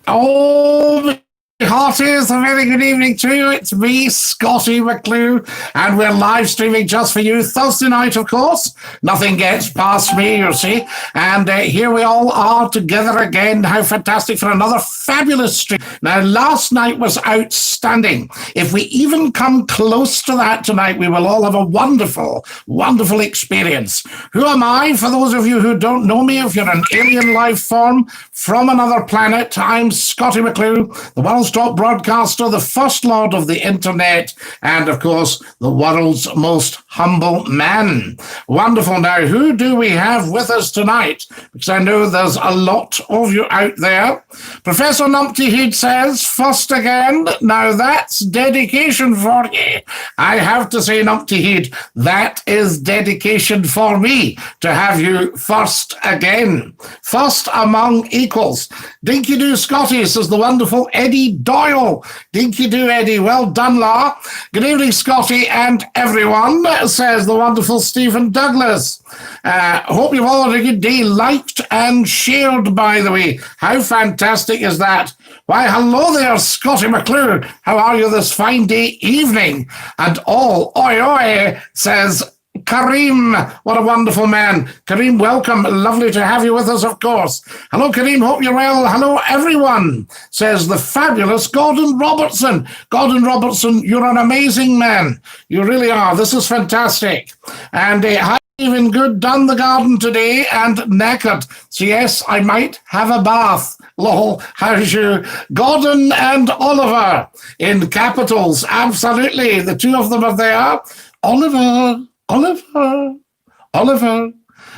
Oh, hearties, a very good evening to you. It's me, Scottie Mcclue, and we're live streaming just for you. Thursday night, of course. Nothing gets past me, you see. And here we all are together again. How fantastic for another fabulous stream. Now, last night was outstanding. If we even come close to that tonight, we will all have a wonderful, wonderful experience. Who am I? For those of you who don't know me, if you're an alien life form from another planet, I'm Scottie Mcclue, the world's top broadcaster, the first lord of the internet, and of course, the world's most humble man. Wonderful. Now, who do we have with us tonight? Because I know there's a lot of you out there. Professor Numpty Heed says, first again. Now, that's dedication for you. I have to say, Numpty Heed, that is dedication for me to have you first again. First among equals. Dinky-Doo Scotty, says the wonderful Eddie Doyle. Dinky-Doo Eddie, well done, La. Good evening, Scotty and everyone, says the wonderful Stephen Douglas. Hope you've all had a good day, liked and shared, by the way. How fantastic is that? Why, hello there, Scottie Mcclue. How are you this fine day evening? And all, oi, oi, says Kareem. What a wonderful man. Kareem, welcome. Lovely to have you with us, of course. Hello, Kareem. Hope you're well. Hello, everyone, says the fabulous Gordon Robertson. Gordon Robertson, you're an amazing man. You really are. This is fantastic. And hi, even good, done the garden today and knackered. So yes, I might have a bath. Lol, how's you? Gordon and Oliver in capitals. Absolutely. The two of them are there. Oliver.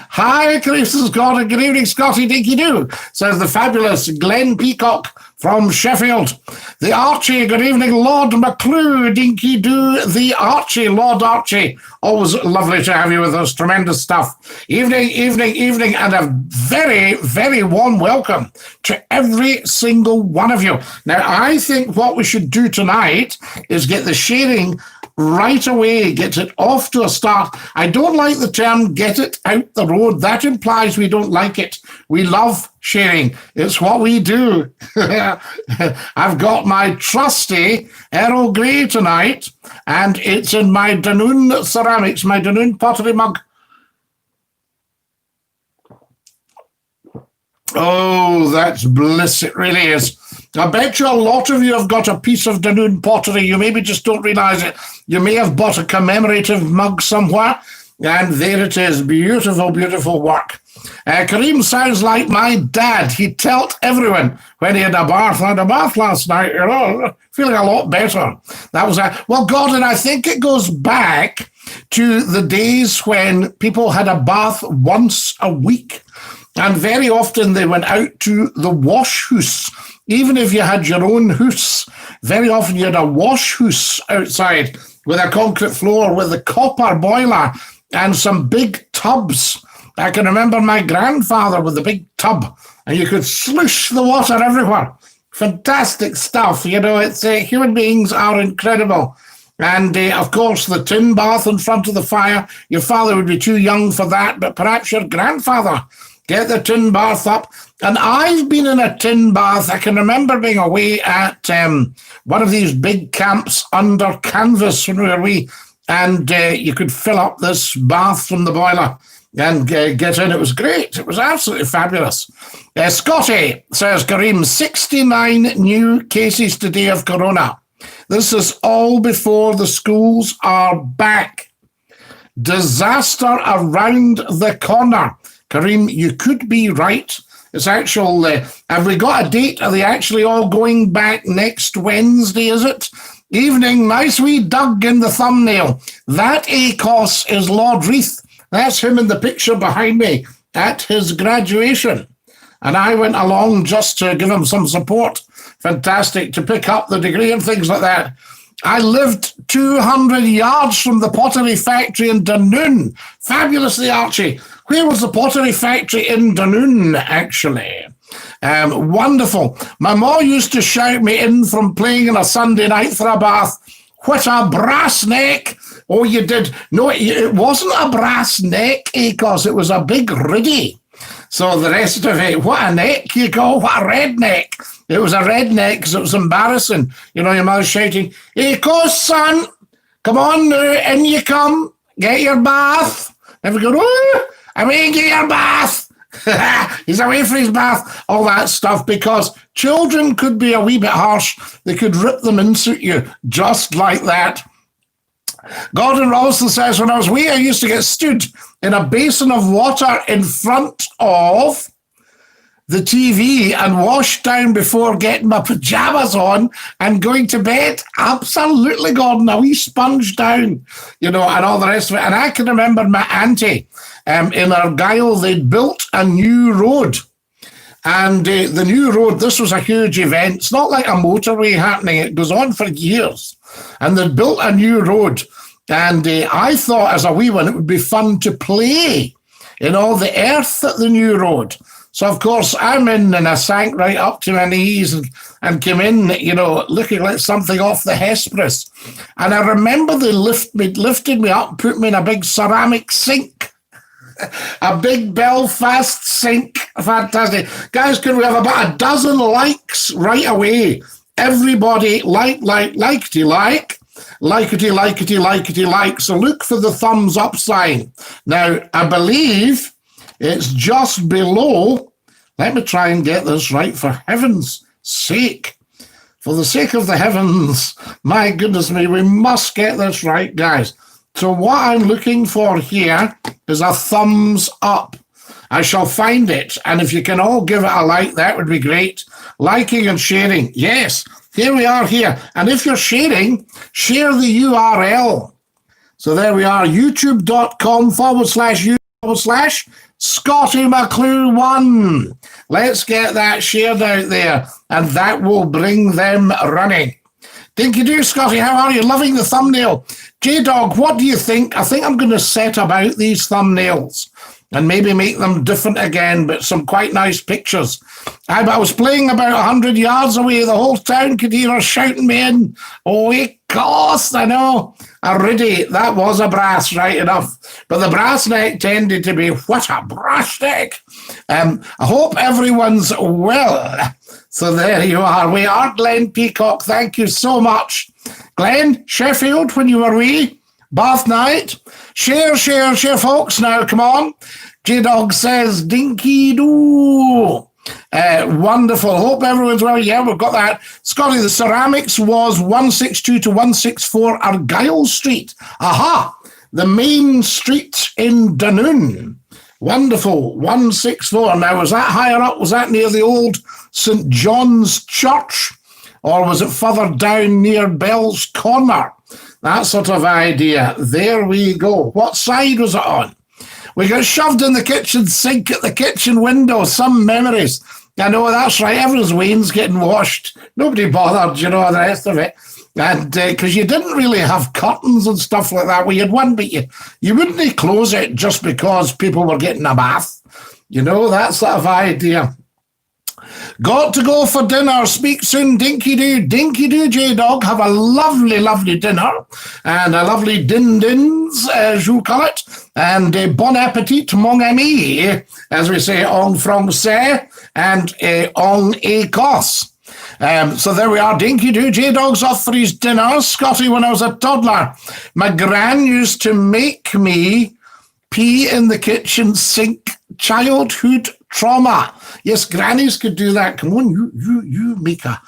Hi, Chris Gordon. Good evening, Scotty Dinky-Doo, says the fabulous Glenn Peacock from Sheffield. The Archie, good evening, Lord Mcclue, Dinky-Doo, the Archie, Lord Archie. Always lovely to have you with us. Tremendous stuff. Evening, and a very, very warm welcome to every single one of you. Now, I think what we should do tonight is get the sharing right away, get it off to a start. I don't like the term get it out the road. That implies we don't like it. We love sharing. It's what we do. I've got my trusty Earl Grey tonight, and it's in my Danone ceramics, my Danone pottery mug. Oh, that's bliss. It really is. I bet you a lot of you have got a piece of Danone pottery. You maybe just don't realize it. You may have bought a commemorative mug somewhere, and there it is. Beautiful, beautiful work. Kareem sounds like my dad. He told everyone when he had a bath. I had a bath last night, you know, feeling a lot better. That was well, Gordon, I think it goes back to the days when people had a bath once a week, and very often they went out to the wash house. Even if you had your own house, very often you had a wash house outside with a concrete floor with a copper boiler and some big tubs. I can remember my grandfather with a big tub, and you could sluice the water everywhere. Fantastic stuff. You know, it's human beings are incredible. And of course, the tin bath in front of the fire. Your father would be too young for that, but perhaps your grandfather. Get the tin bath up. And I've been in a tin bath. I can remember being away at one of these big camps under canvas when we were wee, and you could fill up this bath from the boiler and get in. It was great. It was absolutely fabulous. Scotty, says Kareem, 69 new cases today of corona. This is all before the schools are back. Disaster around the corner. Kareem, you could be right. It's actual, have we got a date? Are they actually all going back next Wednesday, is it? Evening, nice wee Doug in the thumbnail. That ACOS is Lord Reith. That's him in the picture behind me at his graduation. And I went along just to give him some support. Fantastic, to pick up the degree and things like that. I lived 200 yards from the pottery factory in Dunoon. Fabulously, Archie. Where was the pottery factory in Dunoon, actually? Wonderful. My mom used to shout me in from playing on a Sunday night for a bath. What a brass neck. Oh, you did. No, it wasn't a brass neck, Acos. It was a big riddy. So the rest of it, what a neck you go, what a redneck. It was a redneck because it was embarrassing. You know, your mother shouting, "Here goes, son. Come on now, in you come. Get your bath." Never go, "Oh, I mean, get your bath." He's away for his bath, all that stuff, because children could be a wee bit harsh. They could rip them into you just like that. Gordon Robinson says, when I was wee, I used to get stood in a basin of water in front of the TV and washed down before getting my pajamas on and going to bed. Absolutely, Gordon, a wee sponge down, you know, and all the rest of it. And I can remember my auntie in Argyll, they'd built a new road. And the new road, this was a huge event. It's not like a motorway happening. It goes on for years. And they'd built a new road. And I thought as a wee one, it would be fun to play in all the earth at the new road. So, of course, I'm in and I sank right up to my knees and came in, you know, looking like something off the Hesperus. And I remember they lifted me up and put me in a big ceramic sink. A big Belfast sink. Fantastic. Guys, can we have about a dozen likes right away? Everybody likety like. So look for the thumbs up sign. Now, I believe it's just below. Let me try and get this right for heaven's sake. For the sake of the heavens, my goodness me, we must get this right, guys. So what I'm looking for here is a thumbs up. I shall find it. And if you can all give it a like, that would be great. Liking and sharing. Yes, here we are here. And if you're sharing, share the URL. So there we are, youtube.com/u/Scottie Mcclue 1. Let's get that shared out there. And that will bring them running. Dinky-Doo, Scottie, how are you? Loving the thumbnail. J-Dog, what do you think? I think I'm going to set about these thumbnails and maybe make them different again, but some quite nice pictures. I was playing about 100 yards away. The whole town could hear her shouting me in. Oh, of course, I know. Already, that was a brass, right enough. But the brass neck tended to be, what a brass neck. I hope everyone's well. So there you are. We are Glenn Peacock. Thank you so much. Glenn, Sheffield, when you were wee, Bath night. Share, folks. Now, come on. J-Dog says, Dinky-Doo. Wonderful. Hope everyone's well. Yeah, we've got that. Scottie, the ceramics was 162 to 164 Argyll Street. Aha! The main street in Dunoon. Wonderful. 164. Now, was that higher up? Was that near the old St. John's Church? Or was it further down near Bell's Corner? That sort of idea. There we go. What side was it on? We got shoved in the kitchen sink at the kitchen window. Some memories. I know, that's right. Everyone's wains getting washed. Nobody bothered, you know, the rest of it. And because you didn't really have curtains and stuff like that. We had one, but you wouldn't close it just because people were getting a bath. You know, that sort of idea. Got to go for dinner. Speak soon, Dinky-Doo. Dinky-Doo, J-Dog. Have a lovely, lovely dinner. And a lovely din-dins, as you call it. And bon appetit, mon ami, as we say en français, and en Écosse. So there we are, Dinky-Doo. J-Dog's off for his dinner. Scottie, when I was a toddler, my gran used to make me pee in the kitchen sink. Childhood trauma. Yes, grannies could do that. Come on, you make a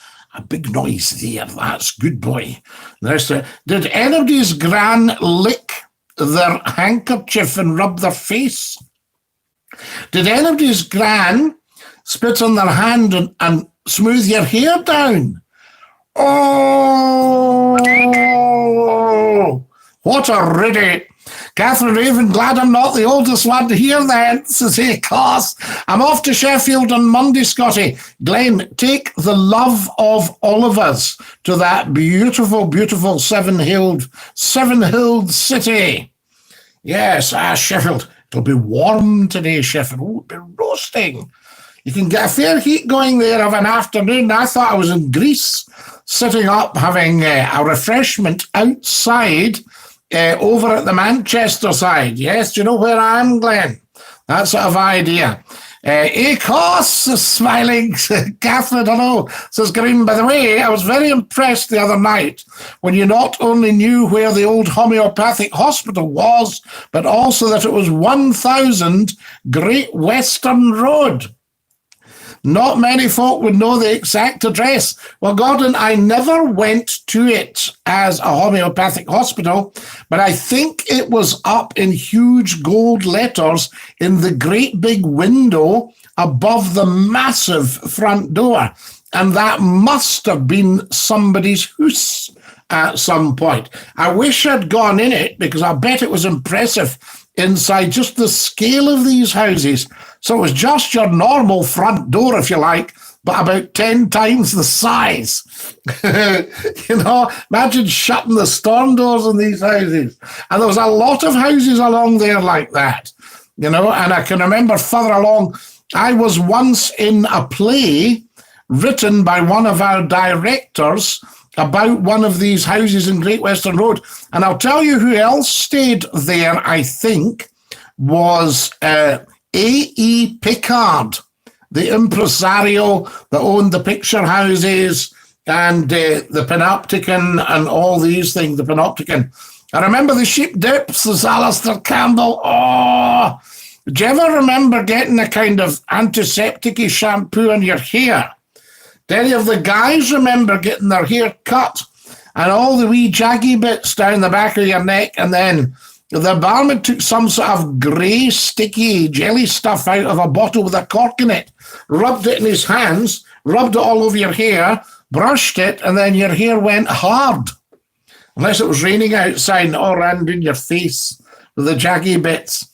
big noise there. That's good boy. Did anybody's gran lick their handkerchief and rub their face? Did anybody's gran spit on their hand and smooth your hair down? Oh, what a riddy. Catherine Raven, glad I'm not the oldest one to hear that, says, hey, class. I'm off to Sheffield on Monday, Scottie. Glenn, take the love of all of us to that beautiful, beautiful seven-hilled city. Yes, Sheffield. It'll be warm today, Sheffield. Oh, it'll be roasting. You can get a fair heat going there of an afternoon. I thought I was in Greece, sitting up, having a refreshment outside over at the Manchester side. Yes, do you know where I am, Glenn? That sort of idea. Acos, smiling. Catherine, hello, says Green. By the way, I was very impressed the other night when you not only knew where the old homeopathic hospital was, but also that it was 1000 Great Western Road. Not many folk would know the exact address. Well, Gordon, I never went to it as a homeopathic hospital, but I think it was up in huge gold letters in the great big window above the massive front door. And that must have been somebody's house at some point. I wish I'd gone in it because I bet it was impressive inside, just the scale of these houses. So it was just your normal front door, if you like, but about 10 times the size. Imagine shutting the storm doors in these houses. And there was a lot of houses along there like that, and I can remember further along, I was once in a play written by one of our directors about one of these houses in Great Western Road. And I'll tell you who else stayed there, I think, was A.E. Pickard, the impresario that owned the picture houses and the Panopticon and all these things, the Panopticon. I remember the sheep dips, the Alistair Campbell. Oh, do you ever remember getting a kind of antiseptic-y shampoo in your hair? Do any of the guys remember getting their hair cut and all the wee jaggy bits down the back of your neck, and then the barman took some sort of grey, sticky jelly stuff out of a bottle with a cork in it, rubbed it in his hands, rubbed it all over your hair, brushed it, and then your hair went hard. Unless it was raining outside and all around in your face with the jaggy bits.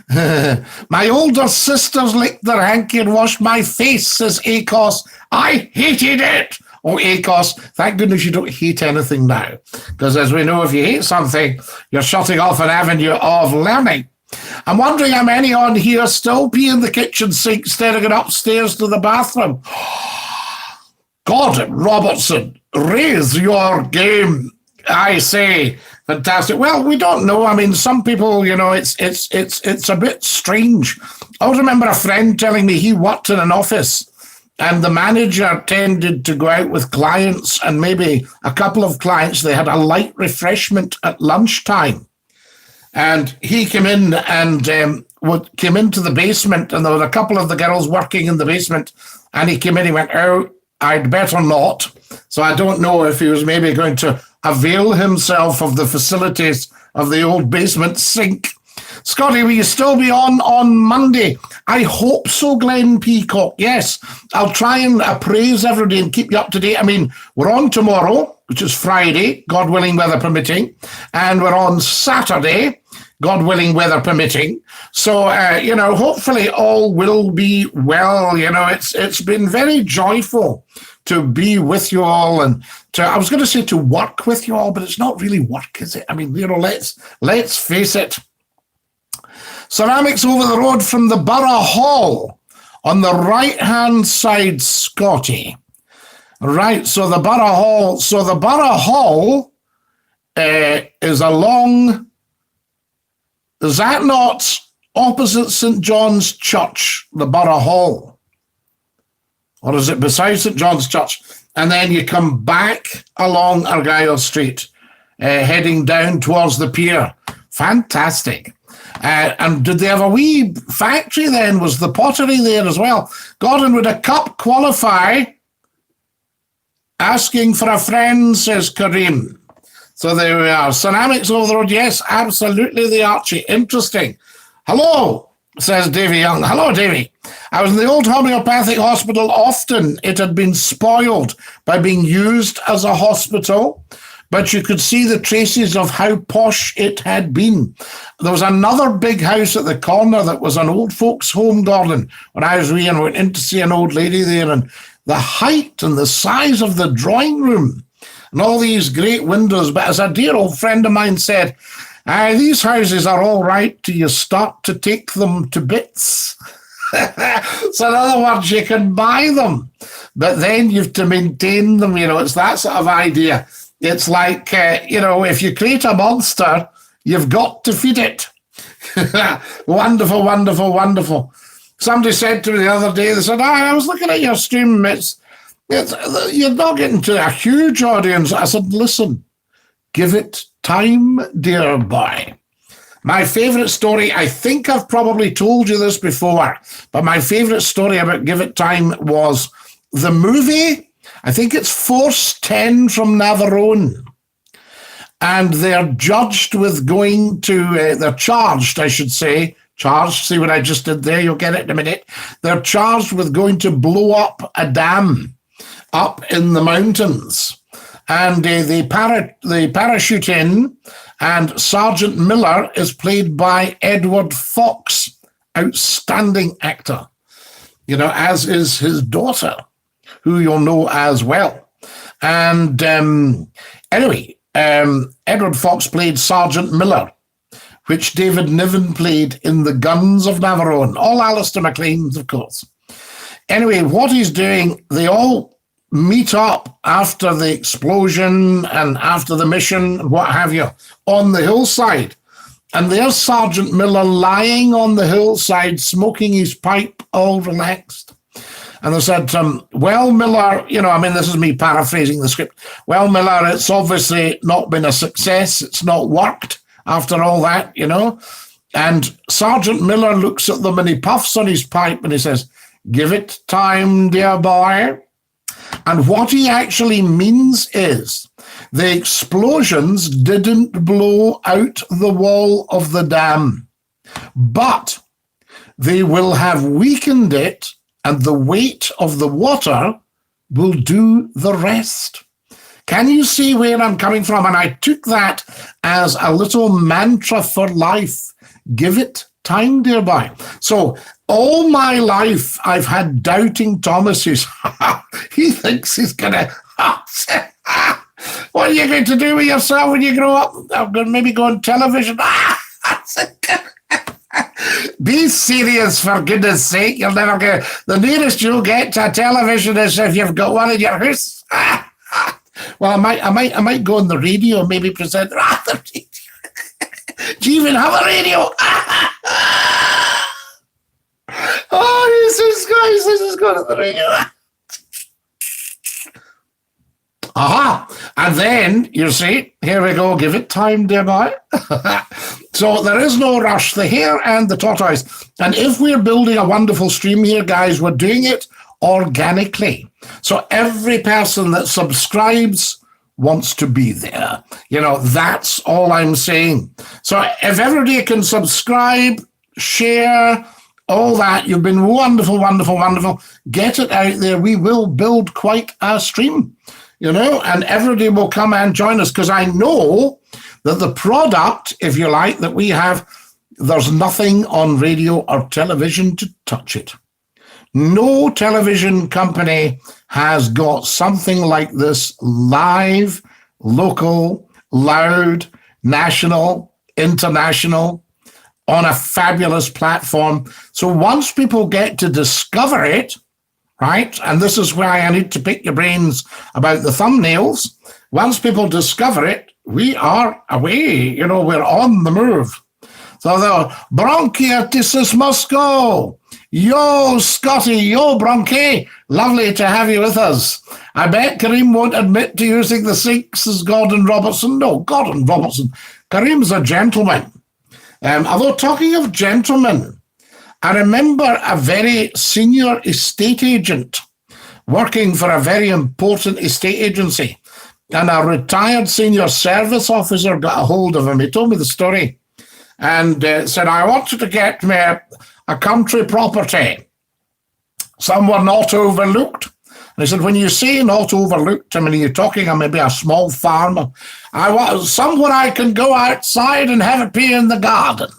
My older sisters licked their hanky and washed my face, says Acos. I hated it. Oh, Acos, thank goodness you don't hate anything now. Because as we know, if you hate something, you're shutting off an avenue of learning. I'm wondering how many on here still pee in the kitchen sink instead of going upstairs to the bathroom. Gordon Robertson, raise your game, I say. Fantastic. Well, we don't know. I mean, some people, it's a bit strange. I remember a friend telling me he worked in an office and the manager tended to go out with clients, and maybe a couple of clients, they had a light refreshment at lunchtime. And he came in and came into the basement, and there were a couple of the girls working in the basement, and he came in, he went, oh, I'd better not. So I don't know if he was maybe going to avail himself of the facilities of the old basement sink. Scottie, will you still be on Monday? I hope so, Glenn Peacock. Yes, I'll try and appraise everybody and keep you up to date. I mean, we're on tomorrow, which is Friday, God willing, weather permitting, and we're on Saturday, God willing, weather permitting. So, hopefully all will be well. It's been very joyful to be with you all, and I was going to say to work with you all, but it's not really work, is it? I mean, let's face it. Ceramics over the road from the Borough Hall on the right-hand side, Scottie. Right, so the Borough Hall is along, is that not opposite St. John's Church, the Borough Hall? Or is it beside St. John's Church? And then you come back along Argyle Street, heading down towards the pier. Fantastic. And did they have a wee factory then? Was the pottery there as well? Gordon, would a cup qualify? Asking for a friend, says Kareem. So there we are. Ceramics over the road. Yes, absolutely, the Archie. Interesting. Hello, says Davy Young. Hello, Davy. I was in the old homeopathic hospital often. It had been spoiled by being used as a hospital, but you could see the traces of how posh it had been. There was another big house at the corner that was an old folks' home, Gordon, when I was wee and went in to see an old lady there, and the height and the size of the drawing room and all these great windows. But as a dear old friend of mine said, these houses are all right till you start to take them to bits. So in other words, you can buy them, but then you have to maintain them. It's that sort of idea. It's like, if you create a monster, you've got to feed it. Wonderful, wonderful, wonderful. Somebody said to me the other day, they said, I was looking at your stream, you're not getting to a huge audience. I said, listen, give it time, dear boy. My favorite story, I think I've probably told you this before, but my favorite story about Give It Time was the movie. I think it's Force 10 from Navarone. And they're judged with going to, they're charged, I should say, charged, see what I just did there, you'll get it in a minute. They're charged with going to blow up a dam up in the mountains. And they parachute in, and Sergeant Miller is played by Edward Fox, outstanding actor, as is his daughter, who you'll know as well. And anyway, Edward Fox played Sergeant Miller, which David Niven played in The Guns of Navarone. All Alistair MacLean's, of course. Anyway, what he's doing, they all meet up after the explosion and after the mission, what have you, on the hillside. And there's Sergeant Miller lying on the hillside, smoking his pipe, all relaxed. And they said, well, Miller, this is me paraphrasing the script. Well, Miller, it's obviously not been a success. It's not worked after all that, And Sergeant Miller looks at them and he puffs on his pipe and he says, give it time, dear boy. And what he actually means is the explosions didn't blow out the wall of the dam, but they will have weakened it, and the weight of the water will do the rest. Can you see where I'm coming from? And I took that as a little mantra for life. Give it time, dear boy. So all my life, I've had doubting Thomases. He thinks he's going to... What are you going to do with yourself when you grow up? I'm going to maybe go on television. Be serious, for goodness sake. You'll never get... The nearest you'll get to a television is if you've got one in your house. Well, I might go on the radio, maybe present the radio. Do you even have a radio? Oh, Jesus Christ, this is going to the radio. Aha! And then, you see, here we go, give it time, dear boy. So there is no rush, the hare and the tortoise. And if we're building a wonderful stream here, guys, we're doing it organically. So every person that subscribes wants to be there. That's all I'm saying. So if everybody can subscribe, share, all that, you've been wonderful, wonderful, wonderful. Get it out there. We will build quite a stream, and everybody will come and join us, because I know that the product, if you like, that we have, there's nothing on radio or television to touch it. No television company has got something like this live, local, loud, national, international, on a fabulous platform. So once people get to discover it, right, and this is why I need to pick your brains about the thumbnails, once people discover it, we are away, we're on the move. So the bronchitis must go. Yo, Scotty, yo, Bronchi. Lovely to have you with us. I bet Kareem won't admit to using the sinks as Gordon Robertson. No, Gordon Robertson. Kareem's a gentleman. Although talking of gentlemen, I remember a very senior estate agent working for a very important estate agency, and a retired senior service officer got a hold of him. He told me the story and said, I want you to get me a country property, somewhere not overlooked. And he said, when you say not overlooked, I mean, you're talking of maybe a small farm. I want somewhere I can go outside and have a pee in the garden.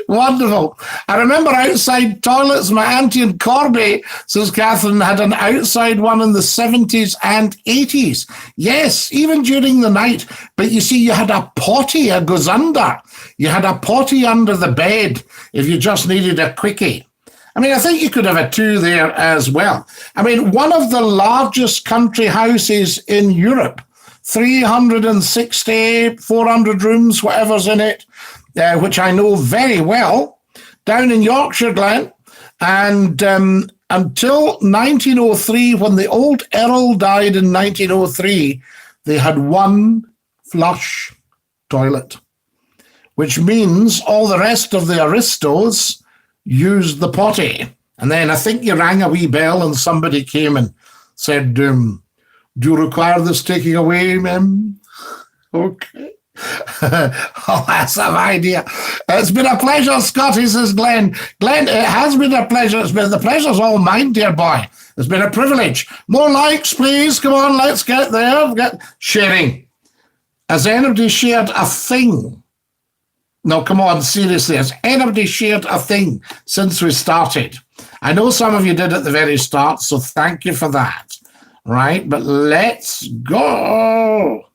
Wonderful. I remember outside toilets. My auntie in Corby, says Catherine, had an outside one in the 70s and 80s. Yes, even during the night. But you see, you had a potty that goes under. You had a potty under the bed if you just needed a quickie. I mean, I think you could have a two there as well. I mean, one of the largest country houses in Europe, 360, 400 rooms, whatever's in it, which I know very well, down in Yorkshire, Glen. And until 1903, when the old Earl died in 1903, they had one flush toilet, which means all the rest of the aristos used the potty. And then I think you rang a wee bell and somebody came and said, do you require this taking away, ma'am? Okay. Oh, that's an idea. It's been a pleasure, Scottie, says Glenn. Glenn, it has been a pleasure. The pleasure's all mine, dear boy. It's been a privilege. More likes, please. Come on, let's get there. Get sharing. Has anybody shared a thing? No, come on, seriously. Has anybody shared a thing since we started? I know some of you did at the very start, so thank you for that. Right, but let's go.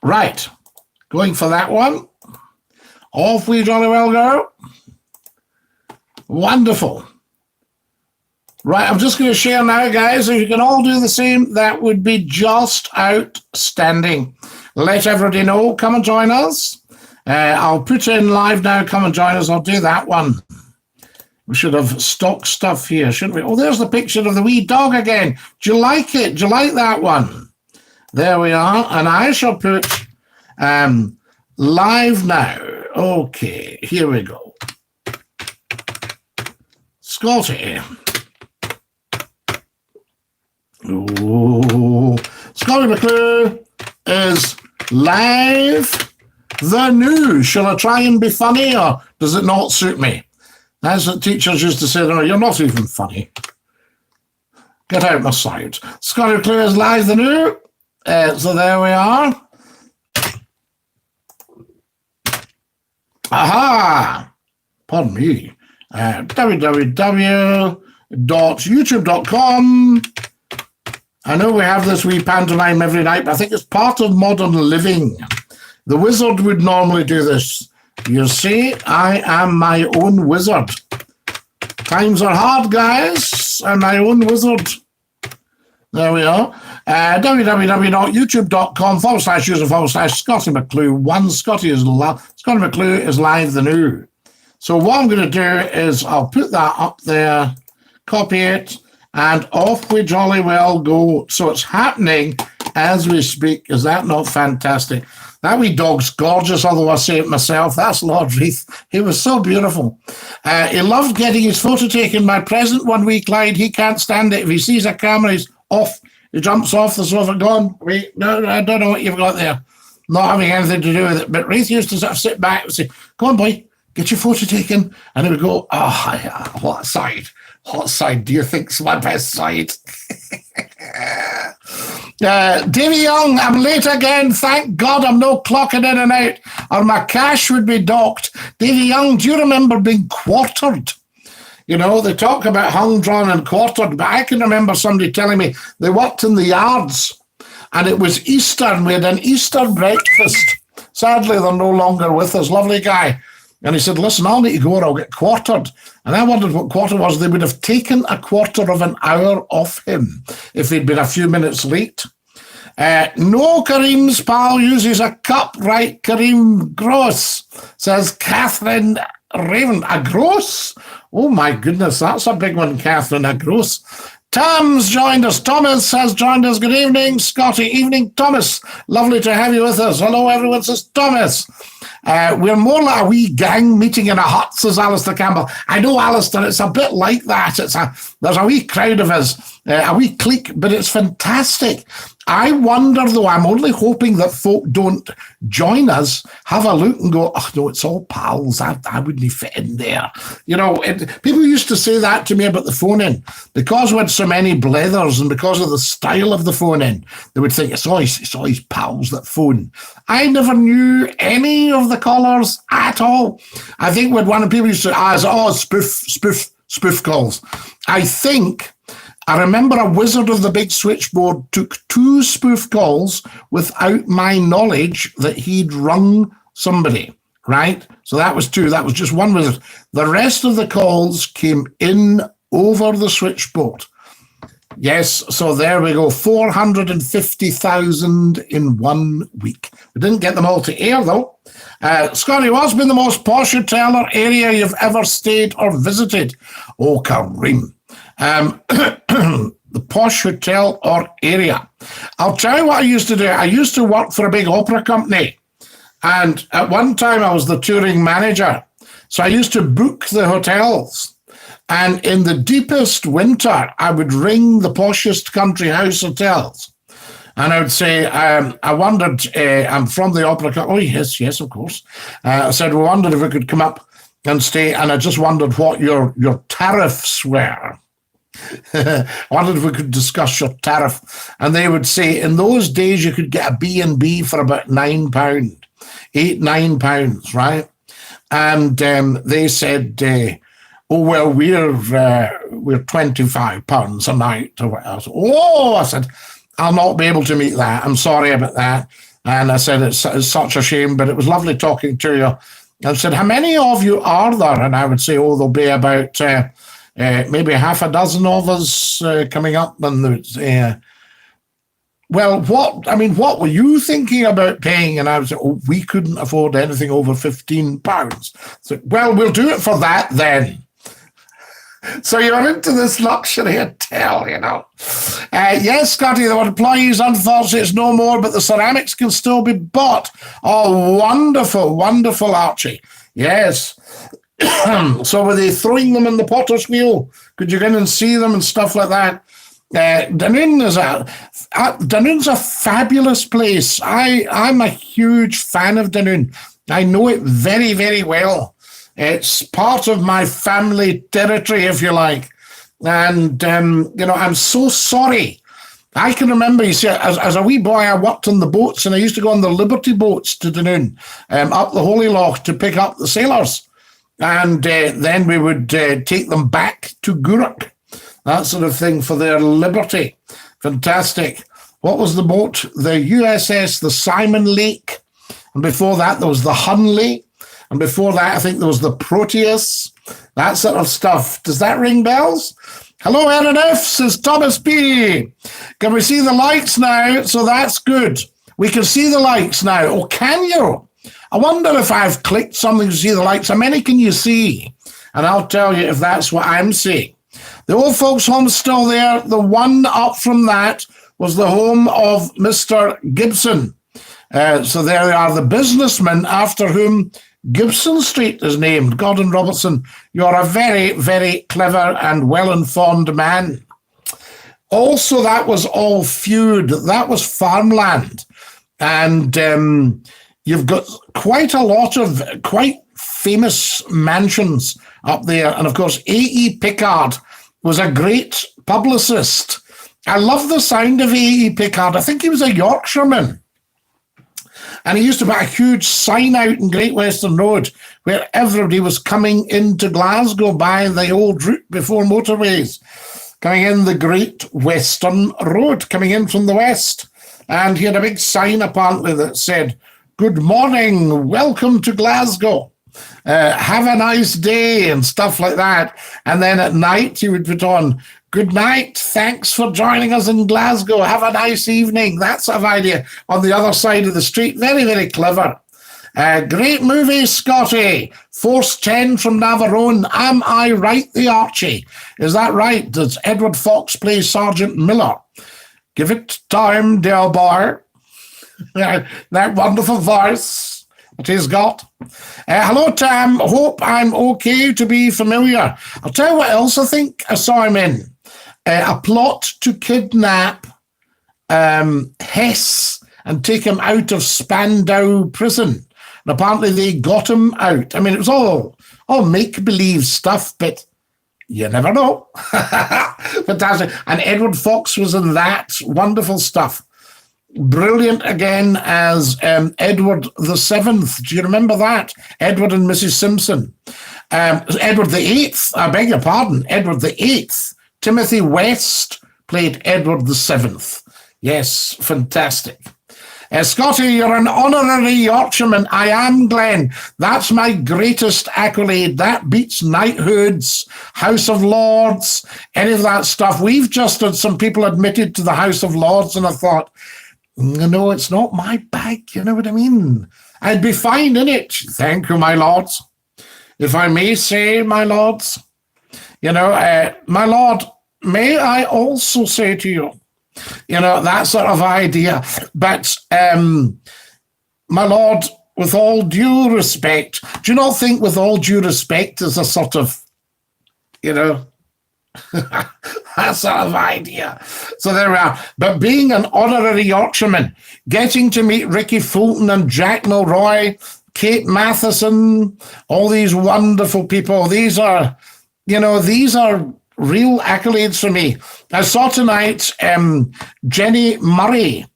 Right, going for that one. Off we jolly well go. Wonderful. Right, I'm just going to share now, guys. If you can all do the same, that would be just outstanding. Let everybody know. Come and join us. I'll put in live now. Come and join us. I'll do that one. We should have stock stuff here, shouldn't we? Oh, there's the picture of the wee dog again. Do you like it? Do you like that one? There we are. And I shall put live now. Okay, here we go. Scottie. Oh, Scottie Mcclue is live. The new. Shall I try and be funny, or does it not suit me? As the teachers used to say, no, you're not even funny. Get out my sight. Scottie Mcclue is live. The new. So there we are. Aha! Pardon me. www.youtube.com. I know we have this wee pantomime every night, but I think it's part of modern living. The wizard would normally do this. You see, I am my own wizard. Times are hard, guys. I'm my own wizard. There we are. www.youtube.com/user/Scottie Mcclue 1. Scottie Mcclue is live, the new. So what I'm going to do is I'll put that up there, copy it, and off we jolly well go. So it's happening as we speak. Is that not fantastic? That wee dog's gorgeous, although I say it myself. That's Lord Reith. He was so beautiful. He loved getting his photo taken. My present one week, Clyde, he can't stand it. If he sees a camera, he's off. He jumps off the sofa, gone. Wait, no, I don't know what you've got there. Not having anything to do with it. But Reith used to sort of sit back and say, come on, boy, get your photo taken. And he would go, oh, yeah, what side? What side do you think's my best side? Davy Young, I'm late again. Thank God I'm no clocking in and out, or my cash would be docked. Davy Young, do you remember being quartered? You know, they talk about hung, drawn, and quartered, but I can remember somebody telling me they worked in the yards, and it was Easter, and we had an Easter breakfast. Sadly, they're no longer with us. Lovely guy. And he said, listen, I'll need to go or I'll get quartered. And I wondered what quarter was. They would have taken a quarter of an hour off him if he'd been a few minutes late. No, Kareem's pal uses a cup, right? Kareem Gross, says Catherine Raven. A gross? Oh, my goodness, that's a big one, Catherine, a gross. Tom's joined us. Thomas has joined us. Good evening, Scottie. Evening, Thomas. Lovely to have you with us. Hello, everyone, says Thomas. We're more like a wee gang meeting in a hut, says Alistair Campbell. I know, Alistair, it's a bit like that. There's a wee crowd of us, a wee clique, but it's fantastic. I wonder, though, I'm only hoping that folk don't join us, have a look and go, oh, no, it's all pals. I wouldn't fit in there. You know, people used to say that to me about the phone-in. Because we had so many blethers and because of the style of the phone-in, they would think it's always pals that phone. I never knew any of the callers at all. I think when one of people used to say, spoof calls. I remember a wizard of the big switchboard took 2 spoof calls without my knowledge that he'd rung somebody. right? So that was 2. That was just one visit. The rest of the calls came in over the switchboard. Yes, so there we go. 450,000 in 1 week. We didn't get them all to air, though. Scottie, what's been the most posh hotel or area you've ever stayed or visited? Oh, Kareem. The posh hotel or area. I'll tell you what I used to do. I used to work for a big opera company. And at one time, I was the touring manager. So I used to book the hotels. And in the deepest winter, I would ring the poshest country house hotels. And I would say, I wondered, I'm from the opera company. Oh, yes, of course. I said, we wondered if we could come up and stay. And I just wondered what your tariffs were. I wondered if we could discuss your tariff. And they would say, in those days, you could get a B&B for about £9, £8-9, right? And they said, oh, well, we're £25 a night. I said, I'll not be able to meet that. I'm sorry about that. And I said, it's such a shame, but it was lovely talking to you. I said, how many of you are there? And I would say, oh, there'll be about maybe half a dozen of us coming up. And well, what were you thinking about paying? And I would say, oh, we couldn't afford anything over £15. So, well, we'll do it for that then. So you're into this luxury hotel, you know. Yes, Scottie, there were employees, unfortunately, it's no more, but the ceramics can still be bought. Oh, wonderful, wonderful, Archie. Yes. So were they throwing them in the potter's wheel? Could you go in and see them and stuff like that? Dunoon's a fabulous place. I'm a huge fan of Dunoon. I know it very, very well. It's part of my family territory, if you like. And, I'm so sorry. I can remember, you see, as a wee boy, I worked on the boats, and I used to go on the Liberty boats to Dunoon, up the Holy Loch to pick up the sailors. And then we would take them back to Gourock, that sort of thing, for their liberty. Fantastic. What was the boat? The USS, the Simon Lake. And before that, there was the Hunley. And before that, I think there was the Proteus, that sort of stuff. Does that ring bells? Hello, NNF, says Thomas P. Can we see the likes now? So that's good. We can see the likes now. Oh, can you? I wonder if I've clicked something to see the likes. How many can you see? And I'll tell you if that's what I'm seeing. The old folks' home's still there. The one up from that was the home of Mr. Gibson. So there they are, the businessmen after whom Gibson Street is named. Gordon Robertson, you're a very, very clever and well-informed man. Also, that was all feud. That was farmland. And you've got quite a lot of quite famous mansions up there. And, of course, A.E. Pickard was a great publicist. I love the sound of A.E. Pickard. I think he was a Yorkshireman. And he used to put a huge sign out in Great Western Road where everybody was coming into Glasgow by the old route before motorways, coming in the Great Western Road, coming in from the west. And he had a big sign apparently that said, "Good morning, welcome to Glasgow. Have a nice day," and stuff like that. And then at night he would put on, "Good night, thanks for joining us in Glasgow. Have a nice evening." That sort of idea on the other side of the street. Very, very clever. Great movie, Scottie. Force 10 from Navarone. Am I right, the Archie? Is that right? Does Edward Fox play Sergeant Miller? Give it time, dear boy. That wonderful voice that he's got. Hello, Tam. Hope I'm okay to be familiar. I'll tell you what else I think I saw him in. A plot to kidnap Hess and take him out of Spandau prison. And apparently they got him out. I mean, it was all make-believe stuff, but you never know. Fantastic. And Edward Fox was in that. Wonderful stuff. Brilliant again as Edward the Seventh. Do you remember that? Edward and Mrs. Simpson. Edward the Eighth, I beg your pardon, Edward the Eighth. Timothy West played Edward the Seventh. Yes, fantastic. Scottie, you're an honorary Yorkshireman. I am, Glenn. That's my greatest accolade. That beats knighthoods, House of Lords, any of that stuff. We've just had some people admitted to the House of Lords, and I thought, no, it's not my bag. You know what I mean? I'd be fine in it. Thank you, my lords. If I may say, my lords, you know, my lord, may I also say to you, you know, that sort of idea. But, my lord, with all due respect, do you not think with all due respect is a sort of, you know, that sort of idea? So there we are. But being an honorary Yorkshireman, getting to meet Ricky Fulton and Jack Milroy, Kate Matheson, all these wonderful people, these are, you know, these are real accolades for me. I saw tonight Jenny Murray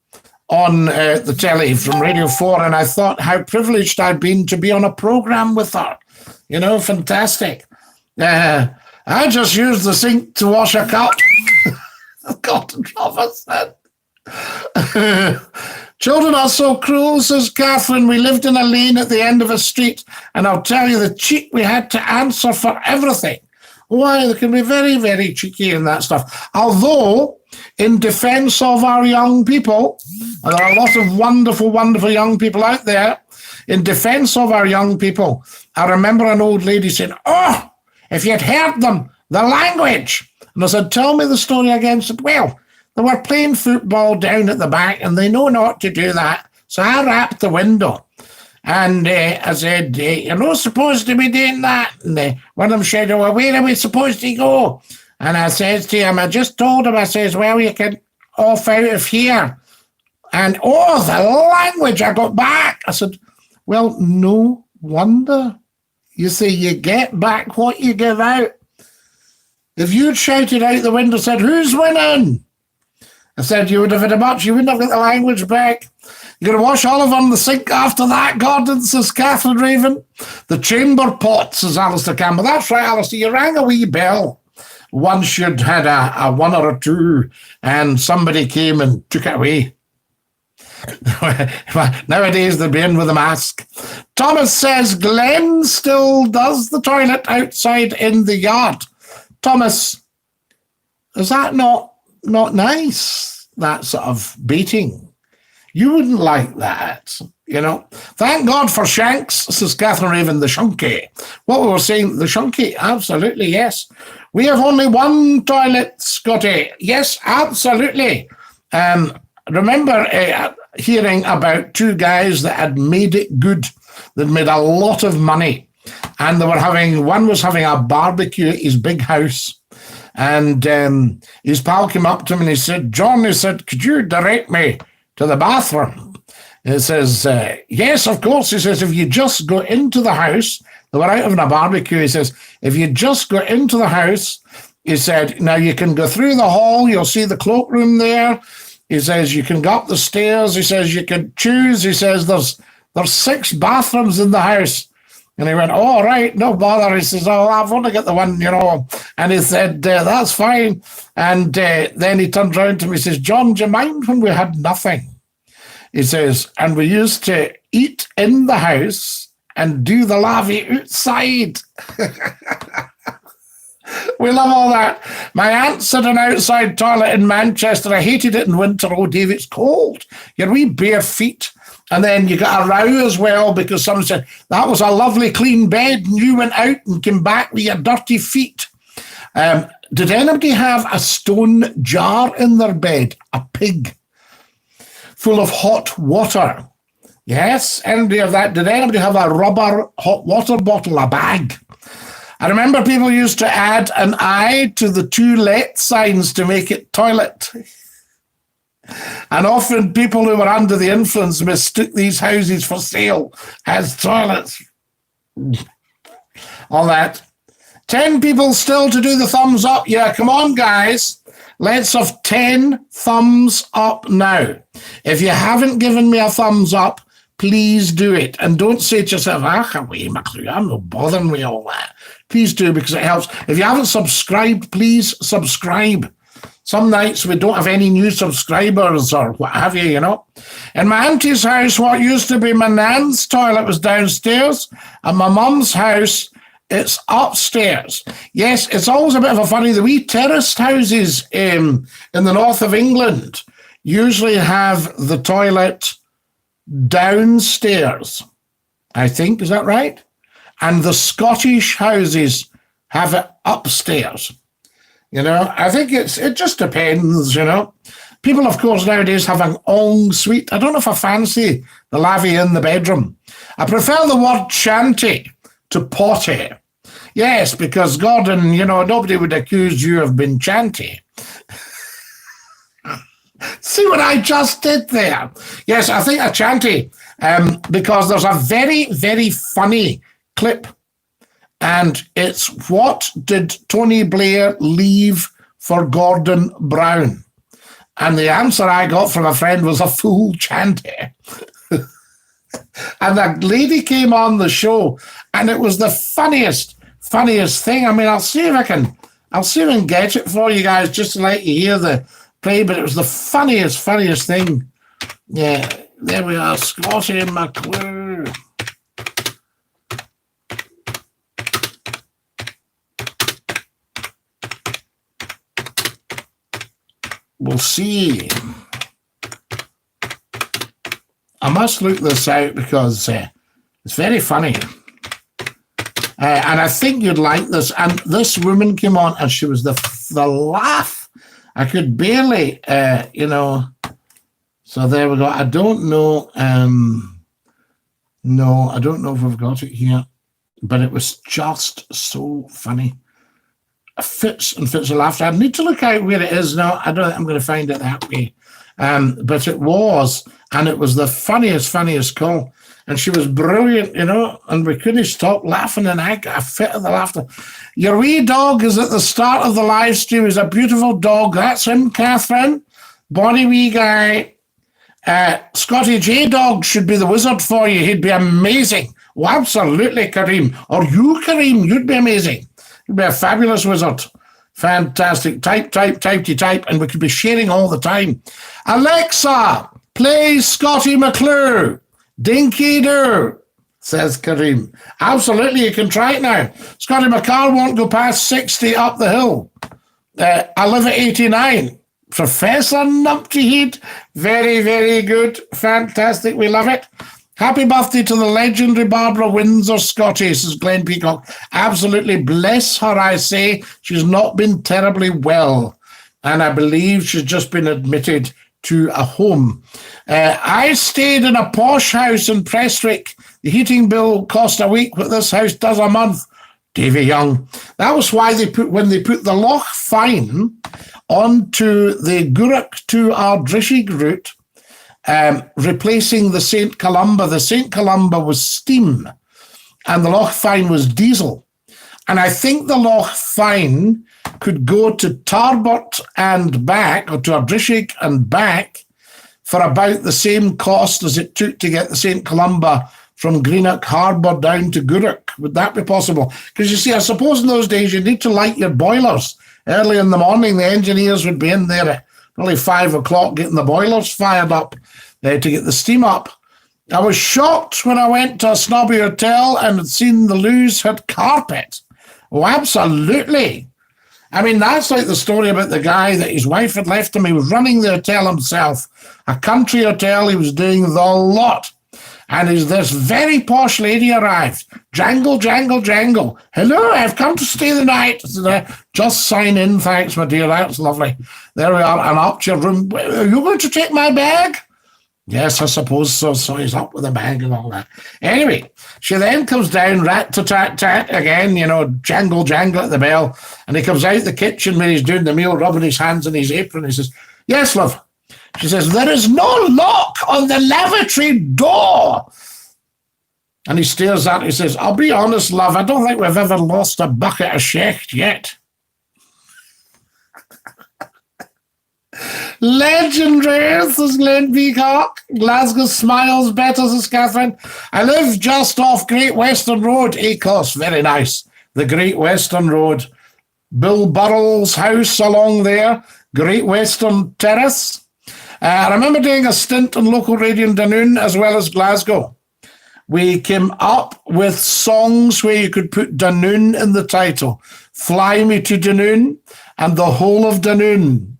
on the telly from Radio 4, and I thought how privileged I'd been to be on a program with her. You know, fantastic. I just used the sink to wash a cup. God, Robinson. Children are so cruel, says Catherine. We lived in a lane at the end of a street, and I'll tell you the cheek we had to answer for everything. Why, they can be very, very cheeky and that stuff. Although, in defense of our young people, and there are a lot of wonderful, wonderful young people out there, in defense of our young people, I remember an old lady saying, oh, if you'd heard them, the language. And I said, tell me the story again. She said, well, they were playing football down at the back and they know not to do that. So I rapped the window. And I said, you're not supposed to be doing that. And one of them said, well, where are we supposed to go? And I says to him, I just told him, I says, well, you can off out of here. And, oh, the language, I got back. I said, well, no wonder. You see, you get back what you give out. If you'd shouted out the window, said, who's winning? I said, you would have had a much, you wouldn't have got the language back. You're going to wash Oliver in the sink after that, Gordon, says Catherine Raven. The chamber pot, says Alistair Campbell. That's right, Alistair, you rang a wee bell. Once you'd had a one or a two, and somebody came and took it away. Nowadays, they'll be in with a mask. Thomas says, Glenn still does the toilet outside in the yard. Thomas, is that not nice, that sort of baiting? You wouldn't like that, you know. Thank God for Shanks, says Catherine Raven, the shunky. What we were saying, the shunky, absolutely, yes. We have only one toilet, Scottie. Yes, absolutely. Remember hearing about two guys that had made it good, that made a lot of money, and one was having a barbecue at his big house, and his pal came up to him and he said, John, he said, could you direct me to the bathroom? He says, yes, of course. He says, if you just go into the house, they were out having a barbecue. He says, if you just go into the house, he said, now you can go through the hall, you'll see the cloakroom there. He says, you can go up the stairs. He says, you can choose. He says, there's 6 bathrooms in the house. And he went, oh, right, no bother. He says, oh, I've only got the one, you know. And he said, that's fine. And then he turned around to me, he says, John, do you mind when we had nothing? He says, and we used to eat in the house and do the lavvy outside. We love all that. My aunt's had an outside toilet in Manchester. I hated it in winter. Oh, Dave, it's cold. Your wee bare feet. And then you got a row as well because someone said, that was a lovely clean bed, and you went out and came back with your dirty feet. Did anybody have a stone jar in their bed? A pig full of hot water? Yes, anybody have that? Did anybody have a rubber hot water bottle, a bag? I remember people used to add an I to the to let signs to make it toilet. And often people who were under the influence mistook these houses for sale as toilets. All that. 10 people still to do the thumbs up. Yeah, come on, guys. Let's have 10 thumbs up now. If you haven't given me a thumbs up, please do it. And don't say to yourself, away, Mcclue, I'm not bothering with all that. Please do, because it helps. If you haven't subscribed, please subscribe. Some nights we don't have any new subscribers or what have you, you know. In my auntie's house, what used to be my nan's toilet was downstairs, and my mum's house, it's upstairs. Yes, it's always a bit of a funny, the wee terraced houses in the north of England usually have the toilet downstairs, I think. Is that right? And the Scottish houses have it upstairs. You know, I think it just depends, you know. People, of course, nowadays have an ensuite. I don't know if I fancy the lavvy in the bedroom. I prefer the word shanty to potty. Yes, because Gordon, you know, nobody would accuse you of being chanty. See what I just did there? Yes, I think a chanty, because there's a very, very funny clip. And it's, what did Tony Blair leave for Gordon Brown? And the answer I got from a friend was a full chanty. And the lady came on the show, and it was the funniest thing. I mean, I'll see if I can get it for you guys just to let you hear the play, but it was the funniest thing. Yeah, there we are, Scottie Mcclue. We'll see. I must look this out because it's very funny. And I think you'd like this. And this woman came on and she was the laugh. I could barely, you know. So there we go. I don't know. No, I don't know if we've got it here. But it was just so funny. Fits and fits of laughter. I need to look out where it is now. I don't think I'm going to find it that way. But it was, and it was the funniest call. And she was brilliant, you know, and we couldn't stop laughing, and I got a fit of the laughter. Your wee dog is at the start of the live stream. He's a beautiful dog. That's him, Catherine. Bonny wee guy. Scotty J Dog should be the wizard for you. He'd be amazing. Oh, absolutely, Kareem. Or you, Kareem, you'd be amazing. You'd be a fabulous wizard. Fantastic. Type, and we could be sharing all the time. Alexa, play Scottie Mcclue. Dinky-Doo, says Kareem. Absolutely, you can try it now. Scottie McCall won't go past 60 up the hill. I live at 89. Professor Numpty Heat. Very, very good. Fantastic. We love it. Happy birthday to the legendary Barbara Windsor, Scotty, says Glenn Peacock. Absolutely, bless her, I say. She's not been terribly well, and I believe she's just been admitted to a home. I stayed in a posh house in Prestwick. The heating bill cost a week what this house does a month. Davy Young. That was why when they put the Loch Fyne onto the Gourock to Ardrishig route, replacing the St. Columba. The St. Columba was steam and the Loch Fyne was diesel. And I think the Loch Fyne could go to Tarbert and back, or to Ardrishig and back, for about the same cost as it took to get the St. Columba from Greenock Harbour down to Gourock. Would that be possible? Because you see, I suppose in those days you need to light your boilers. Early in the morning, the engineers would be in there at probably 5 o'clock getting the boilers fired up to get the steam up. I was shocked when I went to a snobby hotel and had seen the loos had carpet. Oh, absolutely. I mean, that's like the story about the guy that his wife had left him. He was running the hotel himself, a country hotel. He was doing the lot. And this very posh lady arrived. Jangle, jangle, jangle. Hello, I've come to stay the night. Just sign in, thanks, my dear. That's lovely. There we are, and up to your room. Are you going to take my bag? Yes, I suppose so. So he's up with the bag and all that. Anyway, she then comes down, rat-ta-tat-tat, again, you know, jangle, jangle at the bell. And he comes out the kitchen when he's doing the meal, rubbing his hands in his apron. He says, yes, love. She says, there is no lock on the lavatory door. And he stares at her. He says, I'll be honest, love, I don't think we've ever lost a bucket of shecht yet. Legendary, says Glenn Peacock. Glasgow smiles better, says Catherine. I live just off Great Western Road, Acos. Very nice. The Great Western Road. Bill Burrell's house along there. Great Western Terrace. I remember doing a stint on local radio in Dunoon as well as Glasgow. We came up with songs where you could put Dunoon in the title. Fly Me to Dunoon and The Whole of Dunoon.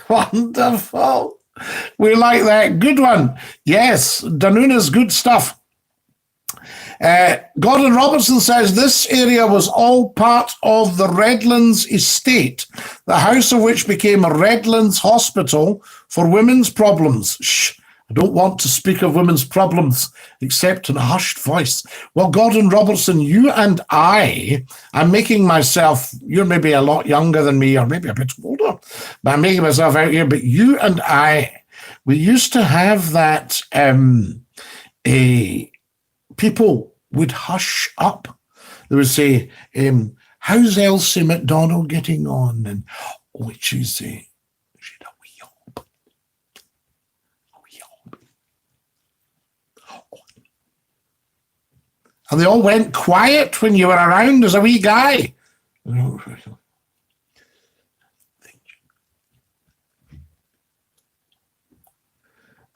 Wonderful. We like that. Good one. Yes, Dunoon is good stuff. Gordon Robertson says this area was all part of the Redlands estate, the house of which became a Redlands Hospital for women's problems. Shh, I don't want to speak of women's problems except in a hushed voice. Well, Gordon Robertson, you and I'm making myself, you're maybe a lot younger than me or maybe a bit older, but I'm making myself out here, but you and we used to have that people would hush up. They would say, how's Elsie McDonald getting on? And, oh, she's a wee hob. A wee hob. Oh. And they all went quiet when you were around as a wee guy.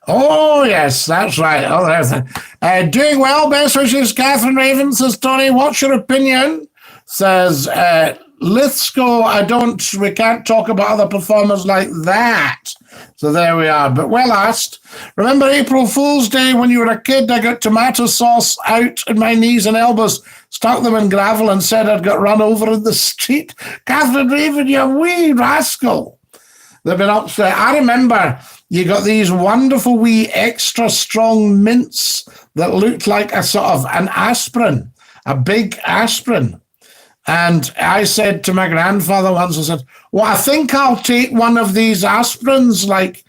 Oh, yes, that's right. Oh, doing well, best wishes, Catherine Raven, says Tony. What's your opinion? Says Lithgow, we can't talk about other performers like that. So there we are, but well asked. Remember April Fool's Day when you were a kid, I got tomato sauce out in my knees and elbows, stuck them in gravel and said I'd got run over in the street. Catherine Raven, you wee rascal. They've been upset. I remember you got these wonderful wee extra strong mints that looked like a sort of an aspirin, a big aspirin. And I said to my grandfather once, I said, well, I think I'll take one of these aspirins like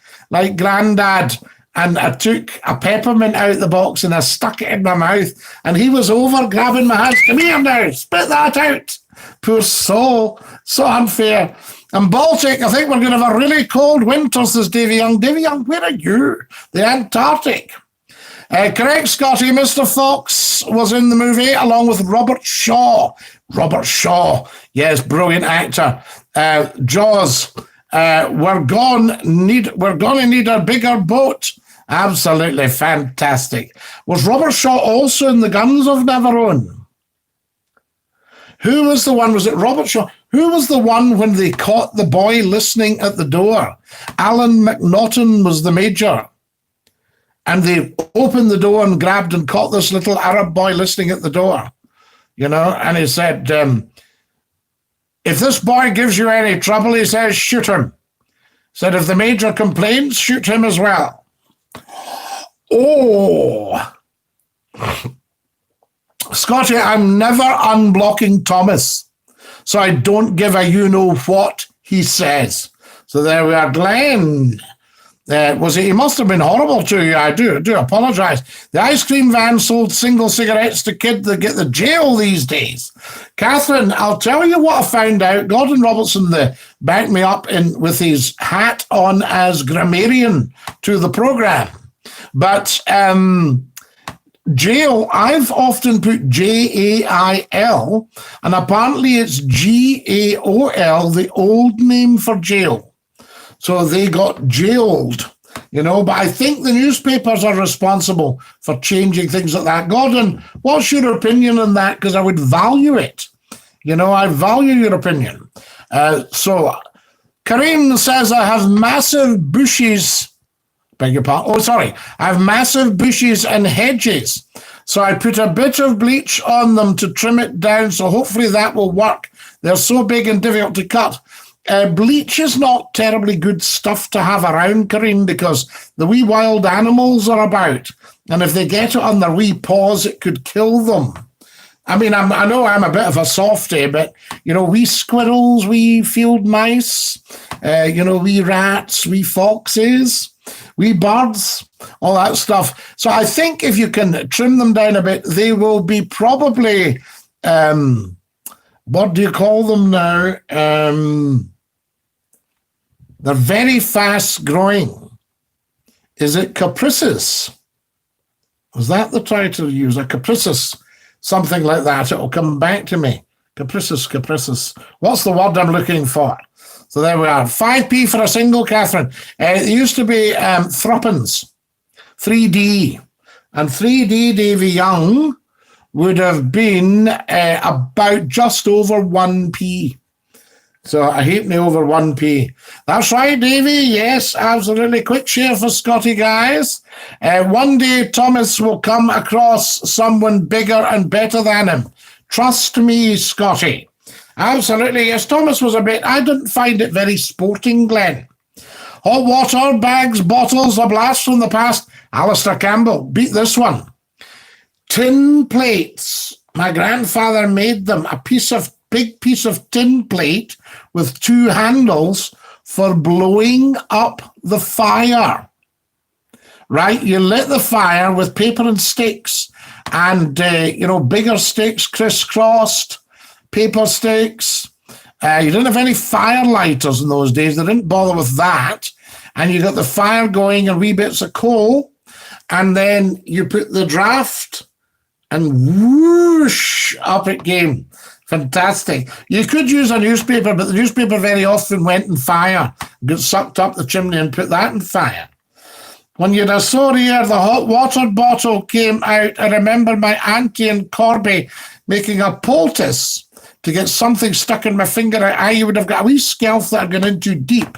Grandad. And I took a peppermint out of the box and I stuck it in my mouth. And he was over grabbing my hands. Come here now, spit that out. Poor soul, so unfair. And Baltic, I think we're going to have a really cold winter, says Davy Young. Davy Young, where are you? The Antarctic. Correct, Scotty. Mr. Fox was in the movie along with Robert Shaw. Robert Shaw, yes, brilliant actor. Jaws, we're going to need a bigger boat. Absolutely fantastic. Was Robert Shaw also in The Guns of Navarone? Who was the one? Was it Robert Shaw? Who was the one when they caught the boy listening at the door? Alan McNaughton was the major. And they opened the door and grabbed and caught this little Arab boy listening at the door. You know, and he said, if this boy gives you any trouble, he says, shoot him. Said, if the major complains, shoot him as well. Oh. Scotty, I'm never unblocking Thomas, so I don't give a you-know-what he says. So there we are. Glenn, he must have been horrible to you. I do apologise. The ice cream van sold single cigarettes to kids that get the jail these days. Catherine, I'll tell you what I found out. Gordon Robertson backed me up with his hat on as grammarian to the programme. But jail, I've often put Jail, and apparently it's GAOL, the old name for jail. So they got jailed, you know, but I think the newspapers are responsible for changing things like that. Gordon, what's your opinion on that? Because I would value it. You know, I value your opinion. So Kareem says, I have massive bushes. Beg your pardon. Oh, sorry. I have massive bushes and hedges. So I put a bit of bleach on them to trim it down. So hopefully that will work. They're so big and difficult to cut. Bleach is not terribly good stuff to have around, Kareem, because the wee wild animals are about. And if they get it on their wee paws, it could kill them. I mean, I know I'm a bit of a softie, but, you know, wee squirrels, wee field mice, wee rats, wee foxes, wee birds, all that stuff. So I think if you can trim them down a bit, they will be probably, what do you call them now? They're very fast growing. Is it caprices? Was that the title you use? A caprices? Something like that. It will come back to me. Capricious. What's the word I'm looking for? So there we are. 5p for a single, Catherine. It used to be threepence, 3D. And 3D, Davy Young, would have been about just over 1p. So a halfpenny over 1p. That's right, Davy. Yes, absolutely. Quick share for Scotty, guys. One day Thomas will come across someone bigger and better than him. Trust me, Scotty. Absolutely. Yes, Thomas was a bit... I didn't find it very sporting, Glenn. Hot water, bags, bottles, a blast from the past. Alistair Campbell. Beat this one. Tin plates. My grandfather made them. Big piece of tin plate with two handles for blowing up the fire. Right? You lit the fire with paper and sticks and, bigger sticks crisscrossed, paper sticks. You didn't have any fire lighters in those days. They didn't bother with that. And you got the fire going and wee bits of coal. And then you put the draft and whoosh, up it came. Fantastic. You could use a newspaper, but the newspaper very often went in fire, got sucked up the chimney and put that in fire. When you'd a sore ear, the hot water bottle came out. I remember my auntie in Corby making a poultice to get something stuck in my finger. I would have got a wee scalp that had gone in too deep,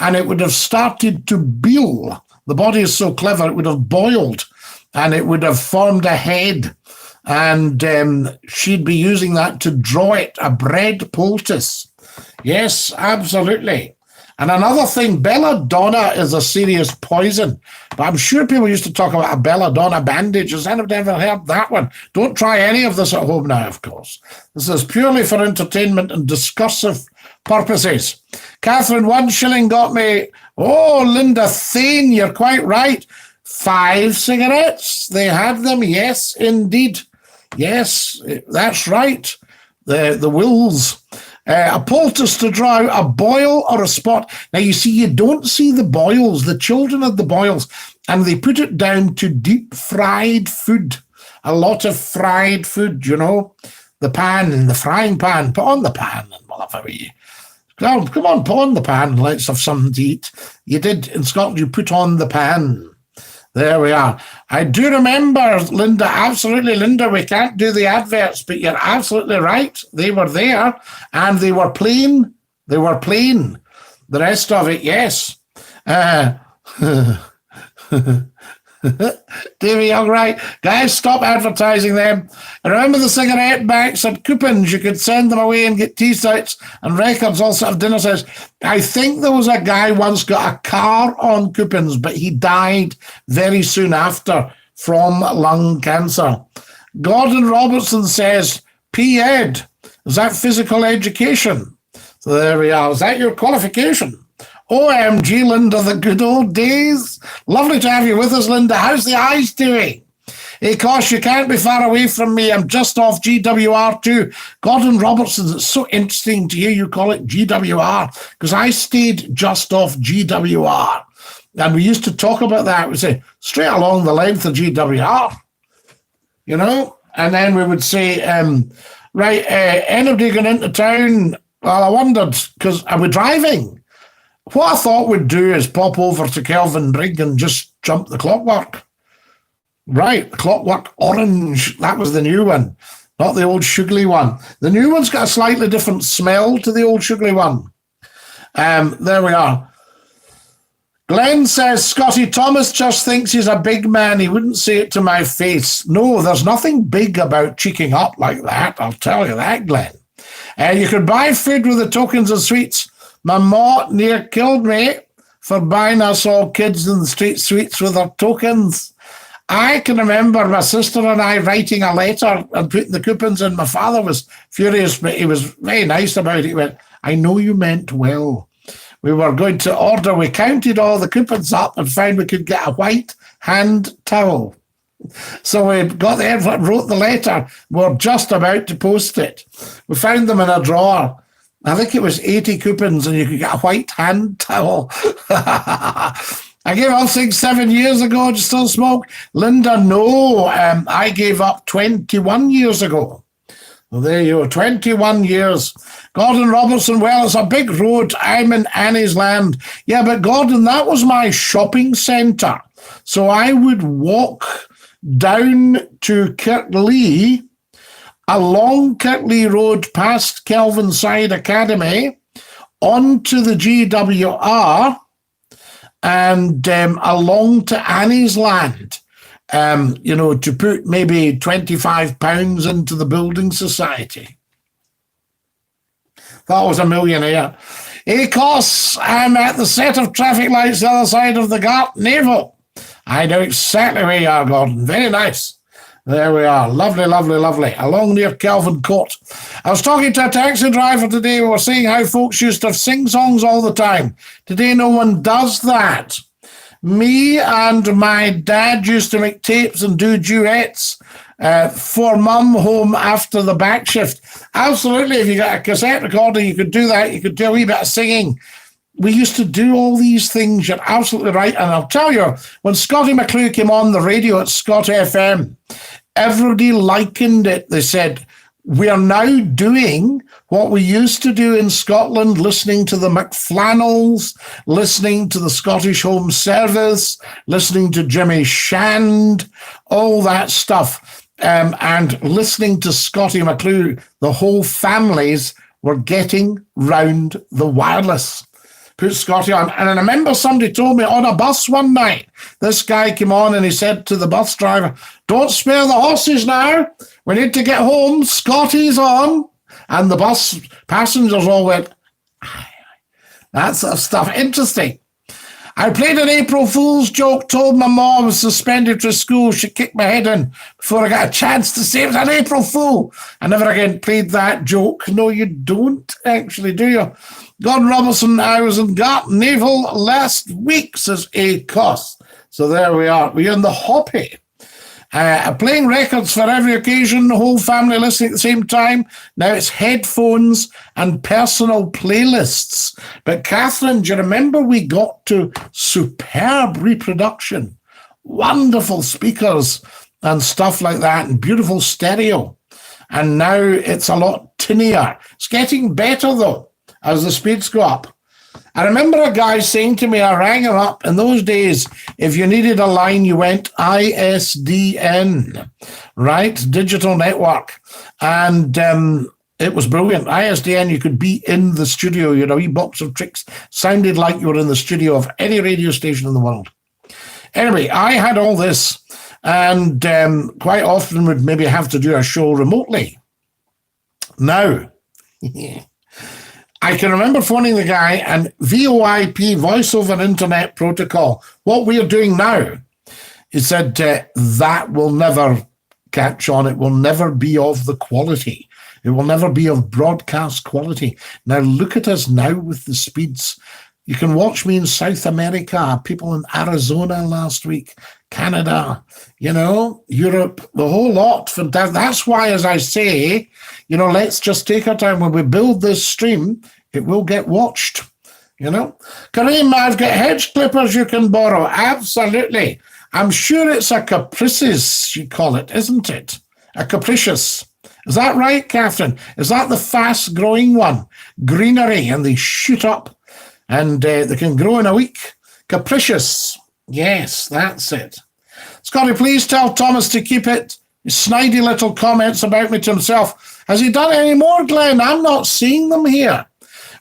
and it would have started to boil. The body is so clever, it would have boiled, and it would have formed a head. And she'd be using that to draw it, a bread poultice. Yes, absolutely. And another thing, belladonna is a serious poison. But I'm sure people used to talk about a belladonna bandage. Has anybody ever heard that one? Don't try any of this at home now, of course. This is purely for entertainment and discursive purposes. Catherine, 1 shilling got me. Oh, Linda Thane, you're quite right. 5 cigarettes. They had them. Yes, indeed. Yes, that's right. The wills. A poultice to draw out a boil or a spot. Now, you see, you don't see the boils. The children had the boils, and they put it down to deep fried food. A lot of fried food, the pan and the frying pan. Put on the pan and whatever. Come on, put on the pan and let's have something to eat. You did in Scotland, you put on the pan. There we are. I do remember, Linda, absolutely, Linda, we can't do the adverts, but you're absolutely right. They were there, and they were plain. They were plain. The rest of it, yes. Davey Young, right. Guys, stop advertising them. And remember the cigarette backs and coupons. You could send them away and get T-shirts and records, also have dinner sets. I think there was a guy once got a car on coupons, but he died very soon after from lung cancer. Gordon Robertson says, P.Ed, is that physical education? So there we are. Is that your qualification? OMG, Linda, the good old days. Lovely to have you with us, Linda. How's the eyes doing? Of course, you can't be far away from me. I'm just off GWR2. Gordon Robertson, it's so interesting to hear you call it GWR, because I stayed just off GWR. And we used to talk about that. We'd say, straight along the length of GWR, And then we would say, anybody going into town? Well, I wondered, because I was driving. What I thought we'd do is pop over to Kelvin Brig and just jump the Clockwork. Right, the Clockwork Orange. That was the new one, not the old sugary one. The new one's got a slightly different smell to the old sugary one. There we are. Glenn says, Scotty, Thomas just thinks he's a big man. He wouldn't say it to my face. No, there's nothing big about cheeking up like that. I'll tell you that, Glenn. You could buy food with the tokens and sweets. My ma near killed me for buying us all kids in the street sweets with her tokens. I can remember my sister and I writing a letter and putting the coupons in. My father was furious, but he was very nice about it. He went, I know you meant well. We were going to order. We counted all the coupons up and found we could get a white hand towel. So we got there, wrote the letter. We're just about to post it. We found them in a drawer. I think it was 80 coupons and you could get a white hand towel. I gave up 7 years ago. Do you still smoke? Linda, no. I gave up 21 years ago. Well, there you go, 21 years. Gordon Robertson, well, it's a big road. I'm in Annie's Land. Yeah, but Gordon, that was my shopping centre. So I would walk down to Kirklee, along Kirklee Road, past Kelvinside Academy, onto the GWR, and along to Annie's Land. To put maybe £25 into the building society. That was a millionaire. Acos, I'm at the set of traffic lights the other side of the Gart Naval. I know exactly where you are, Gordon. Very nice. There we are. Lovely, lovely, lovely. Along near Kelvin Court. I was talking to a taxi driver today. We were saying how folks used to sing songs all the time. Today, no one does that. Me and my dad used to make tapes and do duets for mum home after the back shift. Absolutely, if you got a cassette recorder, you could do that. You could do a wee bit of singing. We used to do all these things. You're absolutely right. And I'll tell you, when Scottie Mcclue came on the radio at Scott FM, everybody likened it. They said, we are now doing what we used to do in Scotland, listening to the McFlannells, listening to the Scottish Home Service, listening to Jimmy Shand, all that stuff, and listening to Scottie Mcclue. The whole families were getting round the wireless. Put Scottie on. And I remember somebody told me on a bus one night, this guy came on and he said to the bus driver, don't spare the horses now. We need to get home. Scottie's on. And the bus passengers all went, aye. That sort of stuff. Interesting. I played an April Fool's joke, told my mom I was suspended to school. She kicked my head in before I got a chance to say it was an April Fool. I never again played that joke. No, you don't actually, do you? Gordon Robertson, I was in Gart Naval last week, says Acos. So there we are. We're in the hoppy. Playing records for every occasion, the whole family listening at the same time. Now it's headphones and personal playlists. But Catherine, do you remember we got to superb reproduction? Wonderful speakers and stuff like that, and beautiful stereo. And now it's a lot tinnier. It's getting better, though, as the speeds go up. I remember a guy saying to me, I rang him up, in those days, if you needed a line, you went ISDN, right? Digital network. And it was brilliant. ISDN, you could be in the studio, you know, a wee box of tricks. Sounded like you were in the studio of any radio station in the world. Anyway, I had all this, and quite often would maybe have to do a show remotely. Now, I can remember phoning the guy and VoIP, Voice over Internet Protocol, what we are doing now. He said, that will never catch on. It will never be of the quality. It will never be of broadcast quality. Now look at us now with the speeds. You can watch me in South America, people in Arizona last week, Canada, you know, Europe, the whole lot. Fantastic. That's why, as I say, you know, let's just take our time. When we build this stream, it will get watched, you know. Kareem, I've got hedge clippers you can borrow. Absolutely. I'm sure it's a caprices, you call it, isn't it? A capricious. Is that right, Catherine? Is that the fast-growing one? Greenery, and they shoot up, and they can grow in a week. Capricious. Yes, that's it. Scottie, please tell Thomas to keep it. Snidey little comments about me to himself. Has he done any more, Glenn? I'm not seeing them here.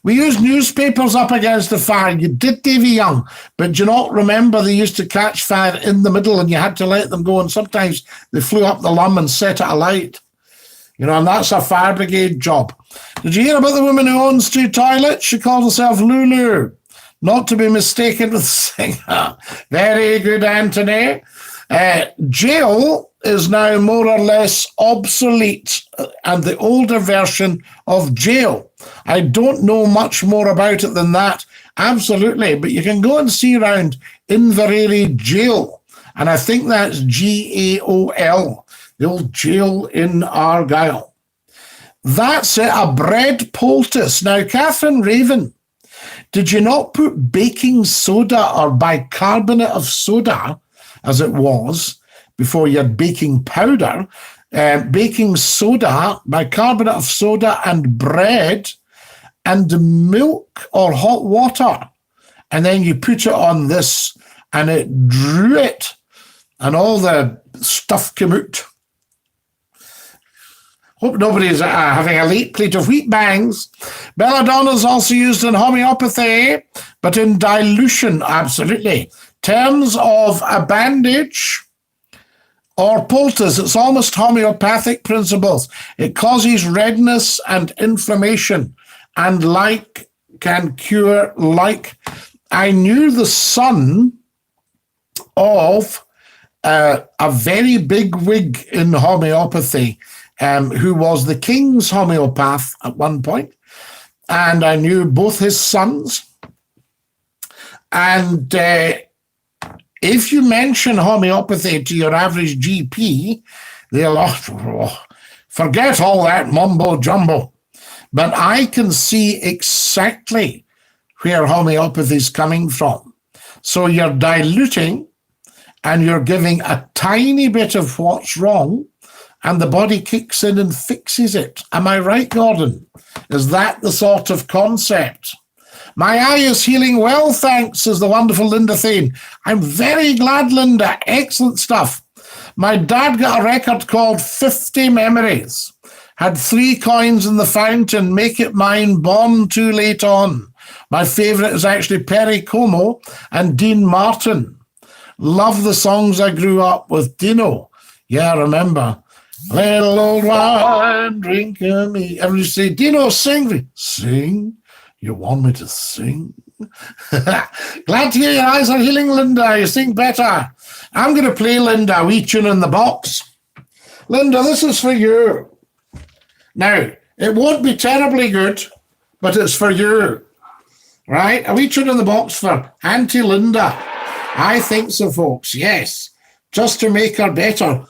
We use newspapers up against the fire. You did, Davy Young, but do you not remember they used to catch fire in the middle and you had to let them go, and sometimes they flew up the lum and set it alight. You know, and that's a fire brigade job. Did you hear about the woman who owns 2 toilets? She called herself Lulu, not to be mistaken with singer. Very good, Anthony. Jail is now more or less obsolete, and the older version of jail. I don't know much more about it than that. Absolutely. But you can go and see around Inverary Jail. And I think that's GAOL, the old jail in Argyll. That's it, a bread poultice. Now, Catherine Raven, did you not put baking soda or bicarbonate of soda, as it was, before you had baking powder, baking soda, bicarbonate of soda and bread and milk or hot water. And then you put it on this and it drew it and all the stuff came out. Hope nobody's having a late plate of wheat bangs. Belladonna is also used in homeopathy, but in dilution, absolutely. Terms of a bandage or poultice, it's almost homeopathic principles. It causes redness and inflammation, and like can cure like. I knew the son of a very big wig in homeopathy, who was the king's homeopath at one point, and I knew both his sons. And if you mention homeopathy to your average GP, they'll forget all that mumbo jumbo. But I can see exactly where homeopathy is coming from. So you're diluting and you're giving a tiny bit of what's wrong, and the body kicks in and fixes it. Am I right, Gordon? Is that the sort of concept? My eye is healing well, thanks, says the wonderful Linda Thane. I'm very glad, Linda. Excellent stuff. My dad got a record called 50 Memories. Had 3 coins in the fountain, make it mine, born too late on. My favourite is actually Perry Como and Dean Martin. Love the songs I grew up with. Dino. Yeah, I remember. Little old wine, drink of me. Everybody say, Dino, sing. Sing? You want me to sing? Glad to hear your eyes are healing, Linda. You sing better. I'm going to play Linda a wee tune in the box. Linda, this is for you. Now, it won't be terribly good, but it's for you. Right? A wee tune in the box for Auntie Linda. I think so, folks. Yes. Just to make her better.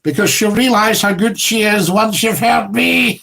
Because she'll realise how good she is once you've heard me.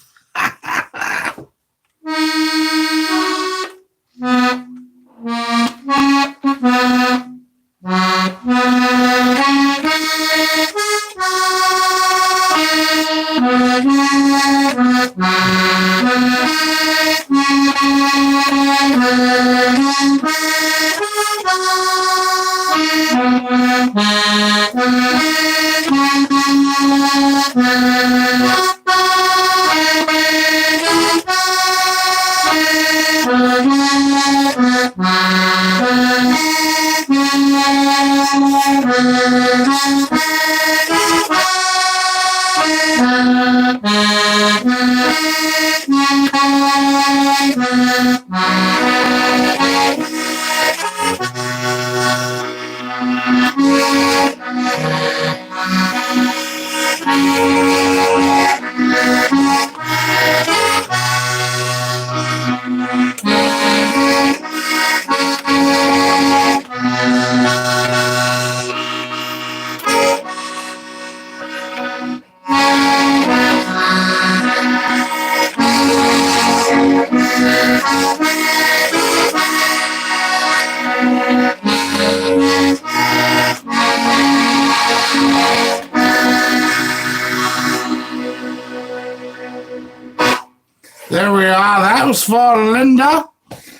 There we are. That was for Linda.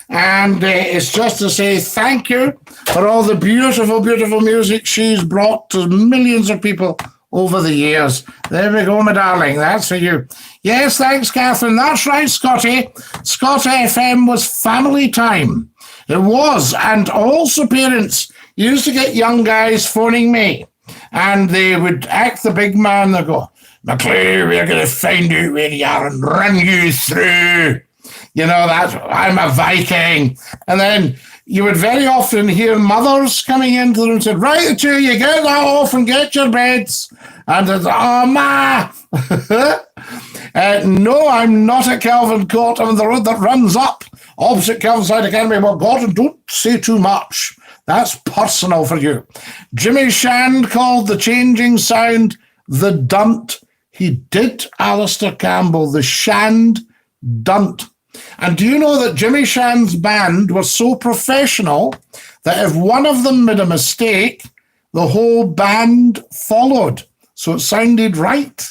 And it's just to say thank you for all the beautiful, beautiful music she's brought to millions of people over the years. There we go, my darling. That's for you. Yes, thanks, Catherine. That's right, Scotty. Scott FM was family time. It was. And also parents used to get young guys phoning me. And they would act the big man. They go, McClue, we're going to find out where you are and run you through. You know, I'm a Viking. And then you would very often hear mothers coming into the room and say, right, the two, you get that off and get your beds. And it's, oh, ma. No, I'm not at Kelvin Court. I'm on the road that runs up opposite Kelvin Side Academy. Well, Gordon, don't say too much. That's personal for you. Jimmy Shand called the changing sound the dunt. He did, Alistair Campbell, the Shand dunt. And do you know that Jimmy Shand's band was so professional that if one of them made a mistake, the whole band followed. so it sounded right.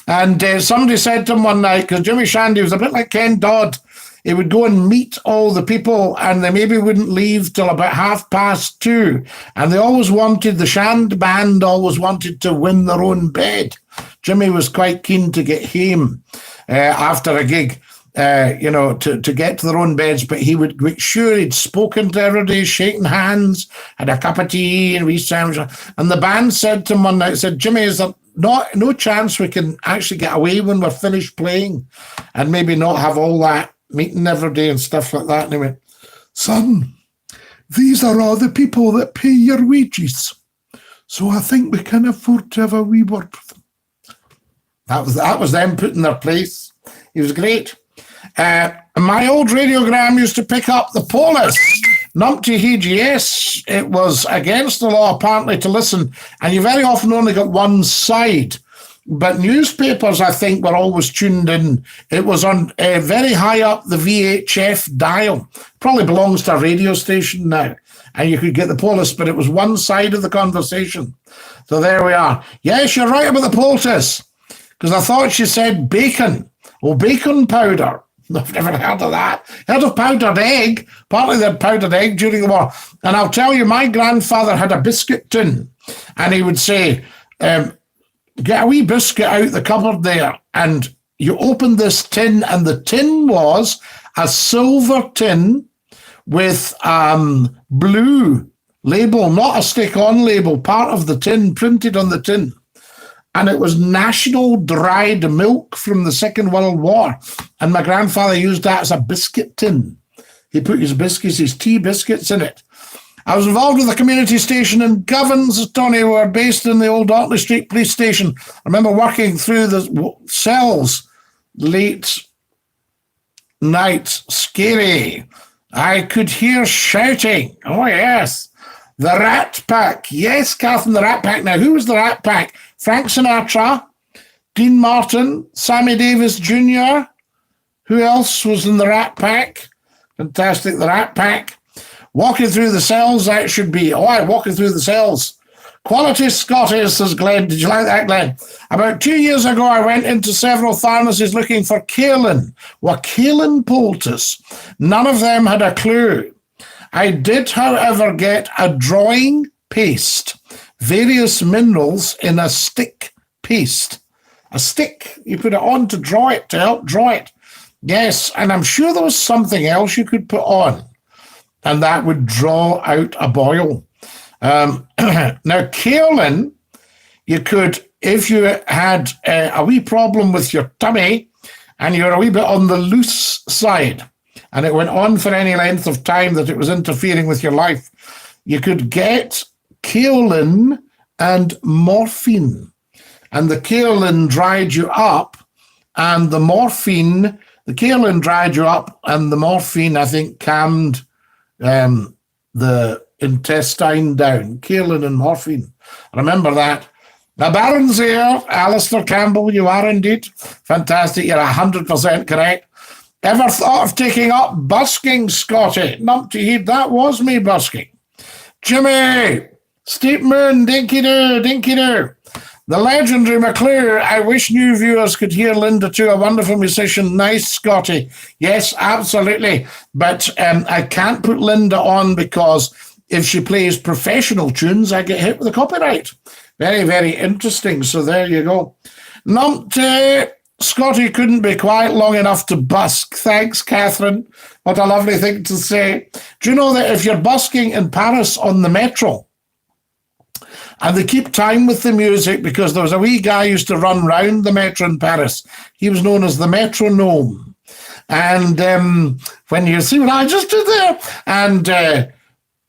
And somebody said to him one night, because Jimmy Shandy was a bit like Ken Dodd, he would go and meet all the people and they maybe wouldn't leave till about 2:30. And they always wanted, the Shand band always wanted to win their own bed. Jimmy was quite keen to get home after a gig, to get to their own beds, but he would make sure he'd spoken to everybody, shaking hands, had a cup of tea and wee sandwich. And the band said to him one night, said, Jimmy, is there no chance we can actually get away when we're finished playing and maybe not have all that meeting every day and stuff like that? And he went, son, these are all the people that pay your wages, so I think we can afford to have a wee word with them. That was them put in their place. He was great. My old radiogram used to pick up the polis. Numpty heed, yes, it was against the law apparently to listen, and you very often only got one side. But newspapers, I think, were always tuned in. It was on very high up the VHF dial. Probably belongs to a radio station now. And you could get the polis, but it was one side of the conversation. So there we are. Yes, you're right about the poultice, because I thought she said bacon. Or bacon powder. I've never heard of that. Heard of powdered egg. Partly they had powdered egg during the war. And I'll tell you, my grandfather had a biscuit tin. And he would say, get a wee biscuit out the cupboard there, and you open this tin, and the tin was a silver tin with blue label, not a stick-on label, part of the tin printed on the tin. And it was national dried milk from the Second World War. And my grandfather used that as a biscuit tin. He put his biscuits, his tea biscuits in it. I was involved with a community station in Govans, Tony. We were based in the old Otley Street police station. I remember working through the cells late night. Scary. I could hear shouting. Oh, yes. The Rat Pack. Yes, Catherine, the Rat Pack. Now, who was the Rat Pack? Frank Sinatra, Dean Martin, Sammy Davis Jr. Who else was in the Rat Pack? Fantastic, the Rat Pack. Walking through the cells, that should be. Walking through the cells. Quality Scottie, says Glenn. Did you like that, Glenn? About 2 years ago, I went into several pharmacies looking for kaolin. Kaolin poultice. None of them had a clue. I did, however, get a drawing paste. Various minerals in a stick paste. A stick. You put it on to draw it, to help draw it. Yes, and I'm sure there was something else you could put on, and that would draw out a boil. Now, kaolin, you could, if you had a wee problem with your tummy and you're a wee bit on the loose side, and it went on for any length of time that it was interfering with your life, you could get kaolin and morphine. And the kaolin dried you up, and the kaolin dried you up, and the morphine, I think, calmed the intestine down. Kaolin and morphine. Remember that. The Baron's here. Alistair Campbell, you are indeed. Fantastic. You're 100% correct. Ever thought of taking up busking, Scottie? Numpty heed, that was me busking. Jimmy, Steep Moon, Dinky-Doo, Dinky-Doo. The legendary McClue. I wish new viewers could hear Linda too. A wonderful musician. Nice, Scottie. Yes, absolutely. But I can't put Linda on because if she plays professional tunes, I get hit with a copyright. Very, very interesting. So there you go. Numpty. Scottie couldn't be quiet long enough to busk. Thanks, Catherine. What a lovely thing to say. Do you know that if you're busking in Paris on the metro, and they keep time with the music, because there was a wee guy who used to run round the metro in Paris. He was known as the metronome. And when you see what I just did there, and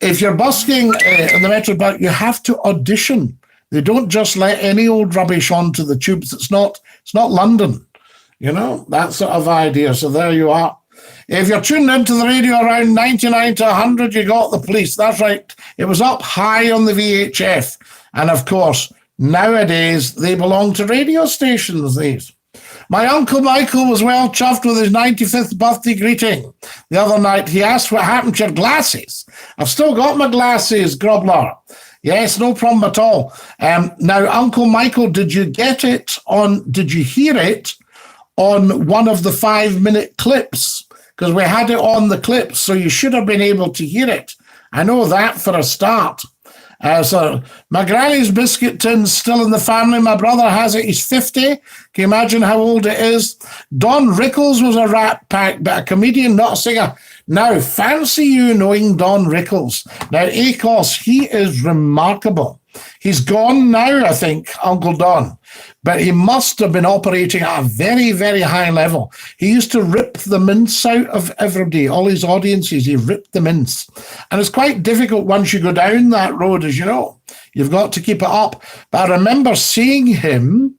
if you're busking in the metro, but you have to audition. They don't just let any old rubbish onto the tubes. It's not London, that sort of idea. So there you are. If you're tuned into the radio around 99 to 100, you got the police. That's right. It was up high on the VHF. And of course, nowadays, they belong to radio stations, these. My Uncle Michael was well chuffed with his 95th birthday greeting. The other night, he asked what happened to your glasses. I've still got my glasses, Grobler. Yes, no problem at all. Now, Uncle Michael, did you hear it on one of the 5-minute clips? Because we had it on the clips, so you should have been able to hear it. I know that for a start. So my granny's biscuit tin's still in the family. My brother has it. He's 50. Can you imagine how old it is? Don Rickles was a rat pack, but a comedian, not a singer. Now, fancy you knowing Don Rickles. Now, Acos, he is remarkable. He's gone now, I think, Uncle Don. But he must have been operating at a very, very high level. He used to rip the mince out of everybody, all his audiences. He ripped the mince. And it's quite difficult once you go down that road, as you know. You've got to keep it up. But I remember seeing him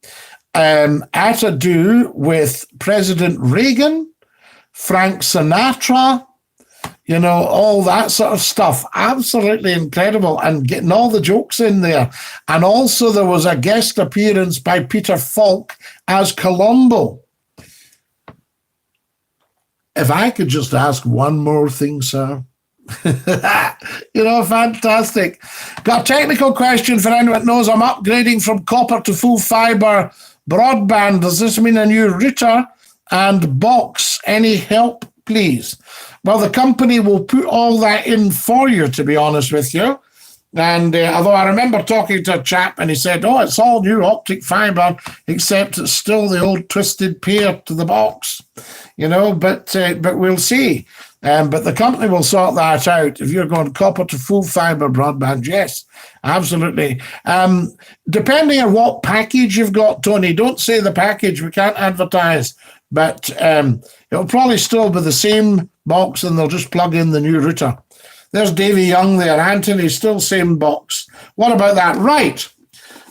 at a do with President Reagan, Frank Sinatra, you know, all that sort of stuff. Absolutely incredible. And getting all the jokes in there. And also there was a guest appearance by Peter Falk as Columbo. If I could just ask one more thing, sir. You know, fantastic. Got a technical question for anyone that knows. I'm upgrading from copper to full fiber broadband. Does this mean a new router and box? Any help, please? Well, the company will put all that in for you, to be honest with you. And although I remember talking to a chap and he said, oh, it's all new optic fiber, except it's still the old twisted pair to the box, you know, but we'll see. But the company will sort that out. If you're going copper to full fiber broadband, yes, absolutely. Depending on what package you've got, Tony, don't say the package. We can't advertise. But it'll probably still be the same box and they'll just plug in the new router. There's Davy Young there. Anthony, still same box. What about that? Right.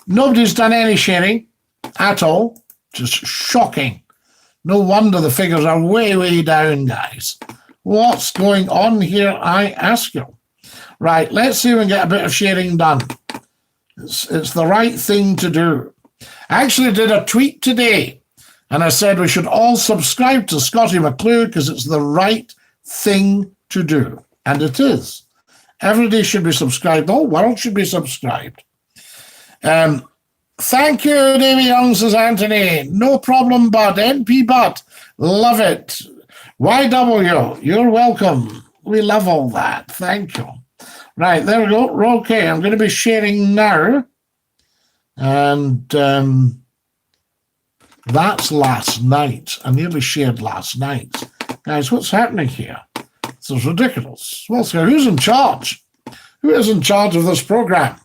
Nobody's done any sharing at all. Just shocking. No wonder the figures are way, way down, guys. What's going on here, I ask you? Right, let's see if we can get a bit of sharing done. It's the right thing to do. I actually did a tweet today, and I said we should all subscribe to Scottie Mcclue because it's the right thing to do. And it is. Everybody should be subscribed. The whole world should be subscribed. Thank you, Davy Young, says Anthony. No problem, bud. NP Bud. Love it. YW, you're welcome. We love all that. Thank you. Right, there we go. Okay, I'm going to be sharing now. And that's last night. I nearly shared last night. Guys, what's happening here? This is ridiculous. Well, so who's in charge? Who is in charge of this program?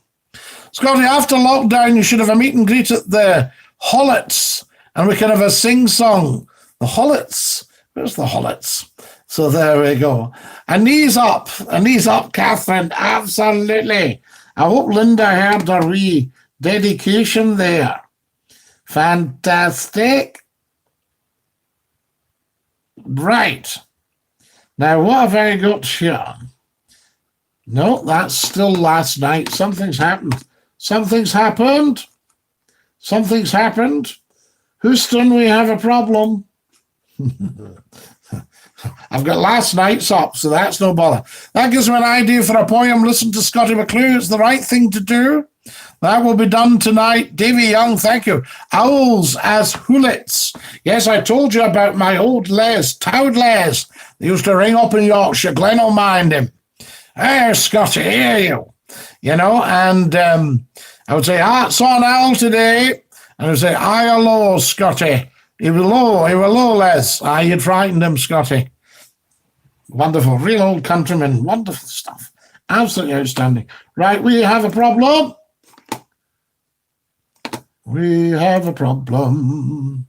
Scotty, after lockdown, you should have a meet and greet at the Hollits, and we can have a sing-song. The Hollits. Where's the Hollits? So there we go. A knees up, Catherine. Absolutely. I hope Linda heard her wee dedication there. Fantastic. Right. Now, what have I got here? No, that's still last night. Something's happened. Something's happened. Something's happened. Houston, we have a problem. I've got last night's up, so that's no bother. That gives me an idea for a poem. Listen to Scottie Mcclue. It's the right thing to do. That will be done tonight. Davy Young, thank you. Owls as hoolits. Yes, I told you about my old Les, Towed Les. They used to ring up in Yorkshire. Glenn will mind him. Hey, Scotty, hear you. You know, and I would say, saw an owl today. And I would say, hello, Scotty. He was low, Les. You'd frightened him, Scotty. Wonderful, real old countryman. Wonderful stuff. Absolutely outstanding. Right, we have a problem. We have a problem.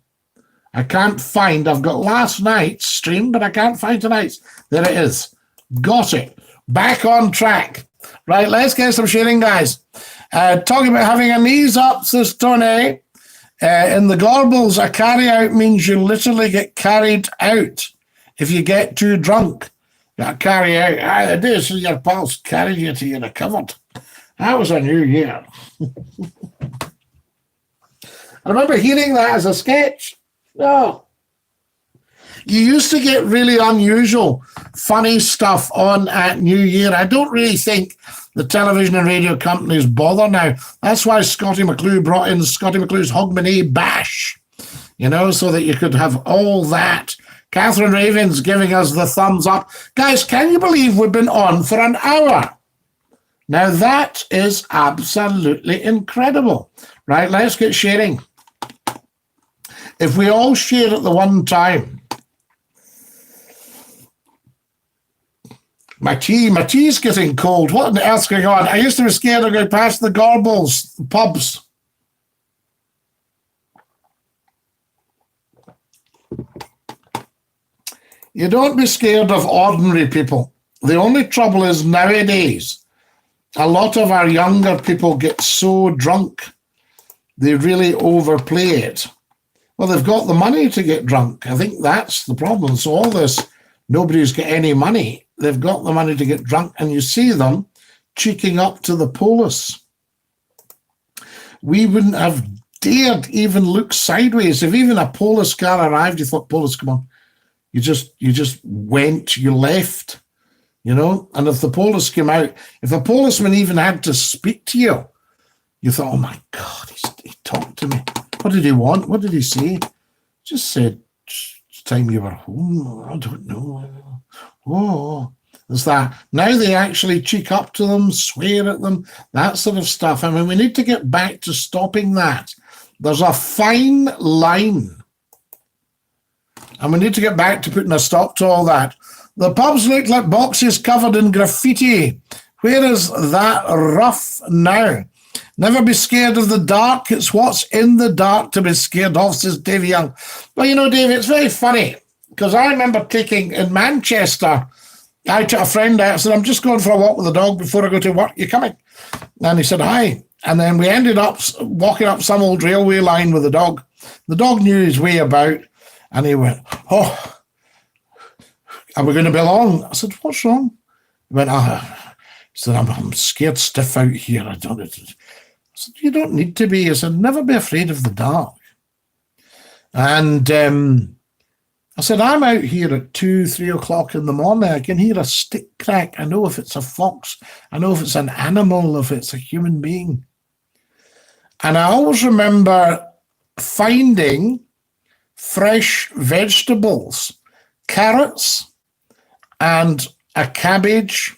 I can't find, I've got last night's stream, but I can't find tonight's. There it is. Got it. Back on track. Right, let's get some sharing, guys. Talking about having a knees up, says Tony. In the Gorbals, a carry-out means you literally get carried out if you get too drunk. You carry out. It is, so your pals carried you till you're recovered. That was a new year. I remember hearing that as a sketch. Oh. You used to get really unusual, funny stuff on at New Year. I don't really think the television and radio companies bother now. That's why Scottie Mcclue brought in Scottie Mcclue's Hogmanay Bash, you know, so that you could have all that. Catherine Raven's giving us the thumbs up. Guys, can you believe we've been on for an hour? Now, that is absolutely incredible. Right, let's get sharing. If we all share at the one time. My tea's getting cold. What on earth's going on? I used to be scared of going past the Gorbals, the pubs. You don't be scared of ordinary people. The only trouble is nowadays, a lot of our younger people get so drunk, they really overplay it. Well, they've got the money to get drunk. I think that's the problem. So all this, nobody's got any money. They've got the money to get drunk, and you see them cheeking up to the police. We wouldn't have dared even look sideways. If even a police car arrived, you thought, police, come on. You just went, you left, you know? And if the police came out, if a policeman even had to speak to you, you thought, oh my God, he talked to me. What did he want? What did he say? Just said, it's time you were home. I don't know. Oh, there's that. Now they actually cheek up to them, swear at them, that sort of stuff. I mean, we need to get back to stopping that. There's a fine line. And we need to get back to putting a stop to all that. The pubs look like boxes covered in graffiti. Where is that rough now? Never be scared of the dark. It's what's in the dark to be scared of, says Dave Young. Well, you know, Dave, it's very funny because I remember taking in Manchester, I took a friend out. I said, I'm just going for a walk with the dog before I go to work. You coming? And he said, hi. And then we ended up walking up some old railway line with the dog. The dog knew his way about. And he went, oh, are we going to be long? I said, what's wrong? He went, he said, I'm scared stiff out here. I said, you don't need to be. I said, never be afraid of the dark. And I said, I'm out here at 2, 3 o'clock in the morning. I can hear a stick crack. I know if it's a fox. I know if it's an animal, if it's a human being. And I always remember finding fresh vegetables, carrots and a cabbage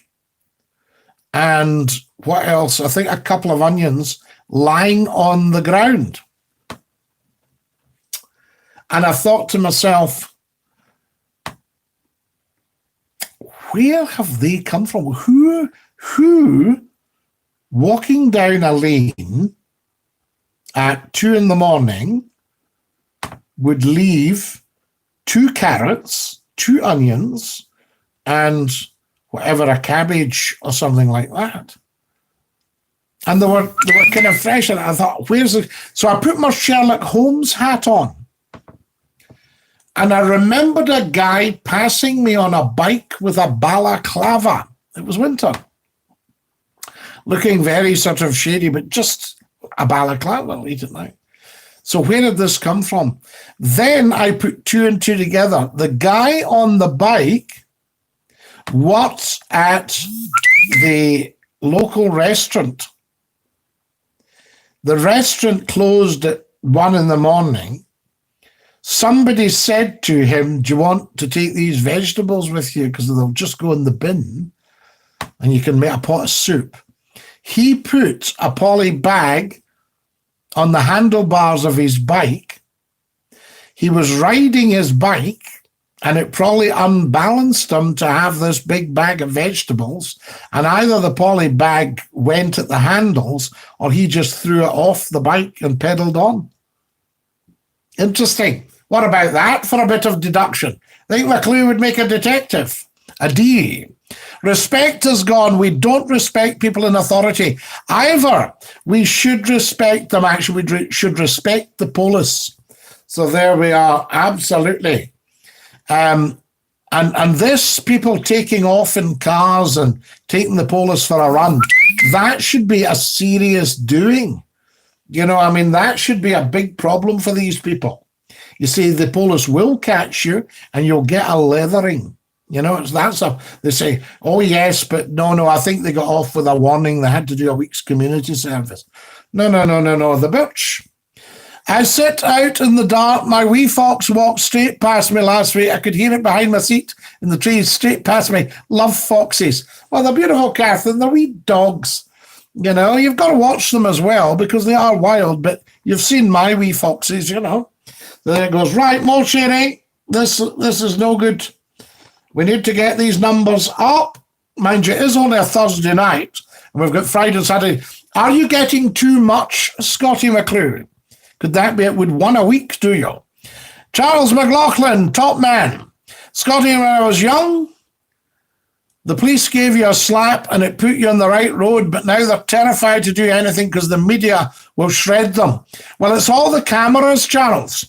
and what else? I think a couple of onions lying on the ground. And I thought to myself, where have they come from? Who walking down a lane at 2 in the morning would leave 2 carrots, 2 onions, and whatever, a cabbage or something like that. And they were kind of fresh, and I thought, where's the... So I put my Sherlock Holmes hat on. And I remembered a guy passing me on a bike with a balaclava. It was winter. Looking very sort of shady, but just a balaclava late at night. So where did this come from? Then I put 2 and 2 together. The guy on the bike worked at the local restaurant. The restaurant closed at 1 in the morning. Somebody said to him, do you want to take these vegetables with you? Because they'll just go in the bin and you can make a pot of soup. He put a poly bag on the handlebars of his bike. He was riding his bike and it probably unbalanced him to have this big bag of vegetables, and either the poly bag went at the handles or he just threw it off the bike and pedaled on. Interesting. What about that for a bit of deduction? I think Mcclue would make a detective. A D. Respect is gone. We don't respect people in authority. Either we should respect them. Actually, we should respect the police. So there we are. Absolutely. And this, people taking off in cars and taking the police for a run, that should be a serious doing. You know, I mean, that should be a big problem for these people. you see, the police will catch you and you'll get a leathering. You know, they say, oh, yes, but no, I think they got off with a warning. They had to do a week's community service. No, the bitch. I sit out in the dark. My wee fox walked straight past me last week. I could hear it behind my seat in the trees, straight past me. Love foxes. Well, they're beautiful, Catherine. They're wee dogs. You know, you've got to watch them as well because they are wild, but you've seen my wee foxes, you know. Then it goes, right, more sharing. This is no good. We need to get these numbers up. Mind you, it is only a Thursday night, and we've got Friday and Saturday. Are you getting too much, Scottie Mcclue? Could that be it? Would one a week do you? Charles McLaughlin, top man. Scottie, when I was young, the police gave you a slap and it put you on the right road, but now they're terrified to do anything because the media will shred them. Well, it's all the cameras, Charles.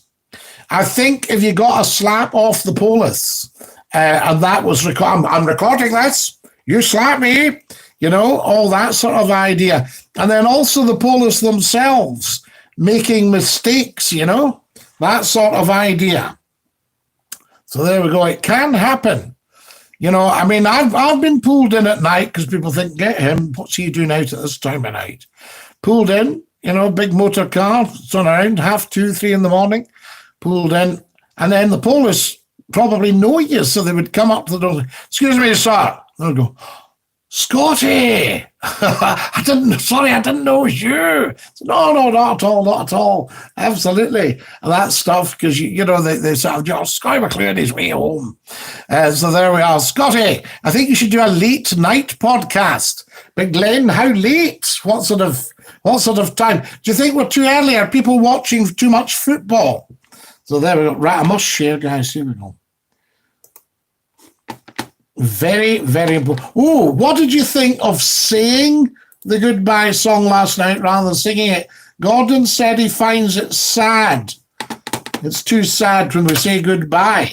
I think if you got a slap off the police, and that was I'm recording this, you slap me, you know, all that sort of idea. And then also the police themselves making mistakes, you know, that sort of idea. So there we go. It can happen. You know, I mean, I've been pulled in at night because people think, get him, what's he doing out at this time of night? Pulled in, you know, big motor car, it's on around 2:30, 3 in the morning, pulled in, and then the police probably know you, so they would come up to the door, excuse me, sir. They'll go, Scottie, I didn't know it was you. No, not at all. Absolutely. And that stuff, because, you know, they sort of, Scottie Mcclue on his way home. So there we are. Scottie, I think you should do a late night podcast. But Glenn, how late? What sort of time? Do you think we're too early? Are people watching too much football? So there we go. Right, I must share, guys. Here we go. Very, very important. Oh, what did you think of saying the goodbye song last night rather than singing it? Gordon said he finds it sad. It's too sad when we say goodbye,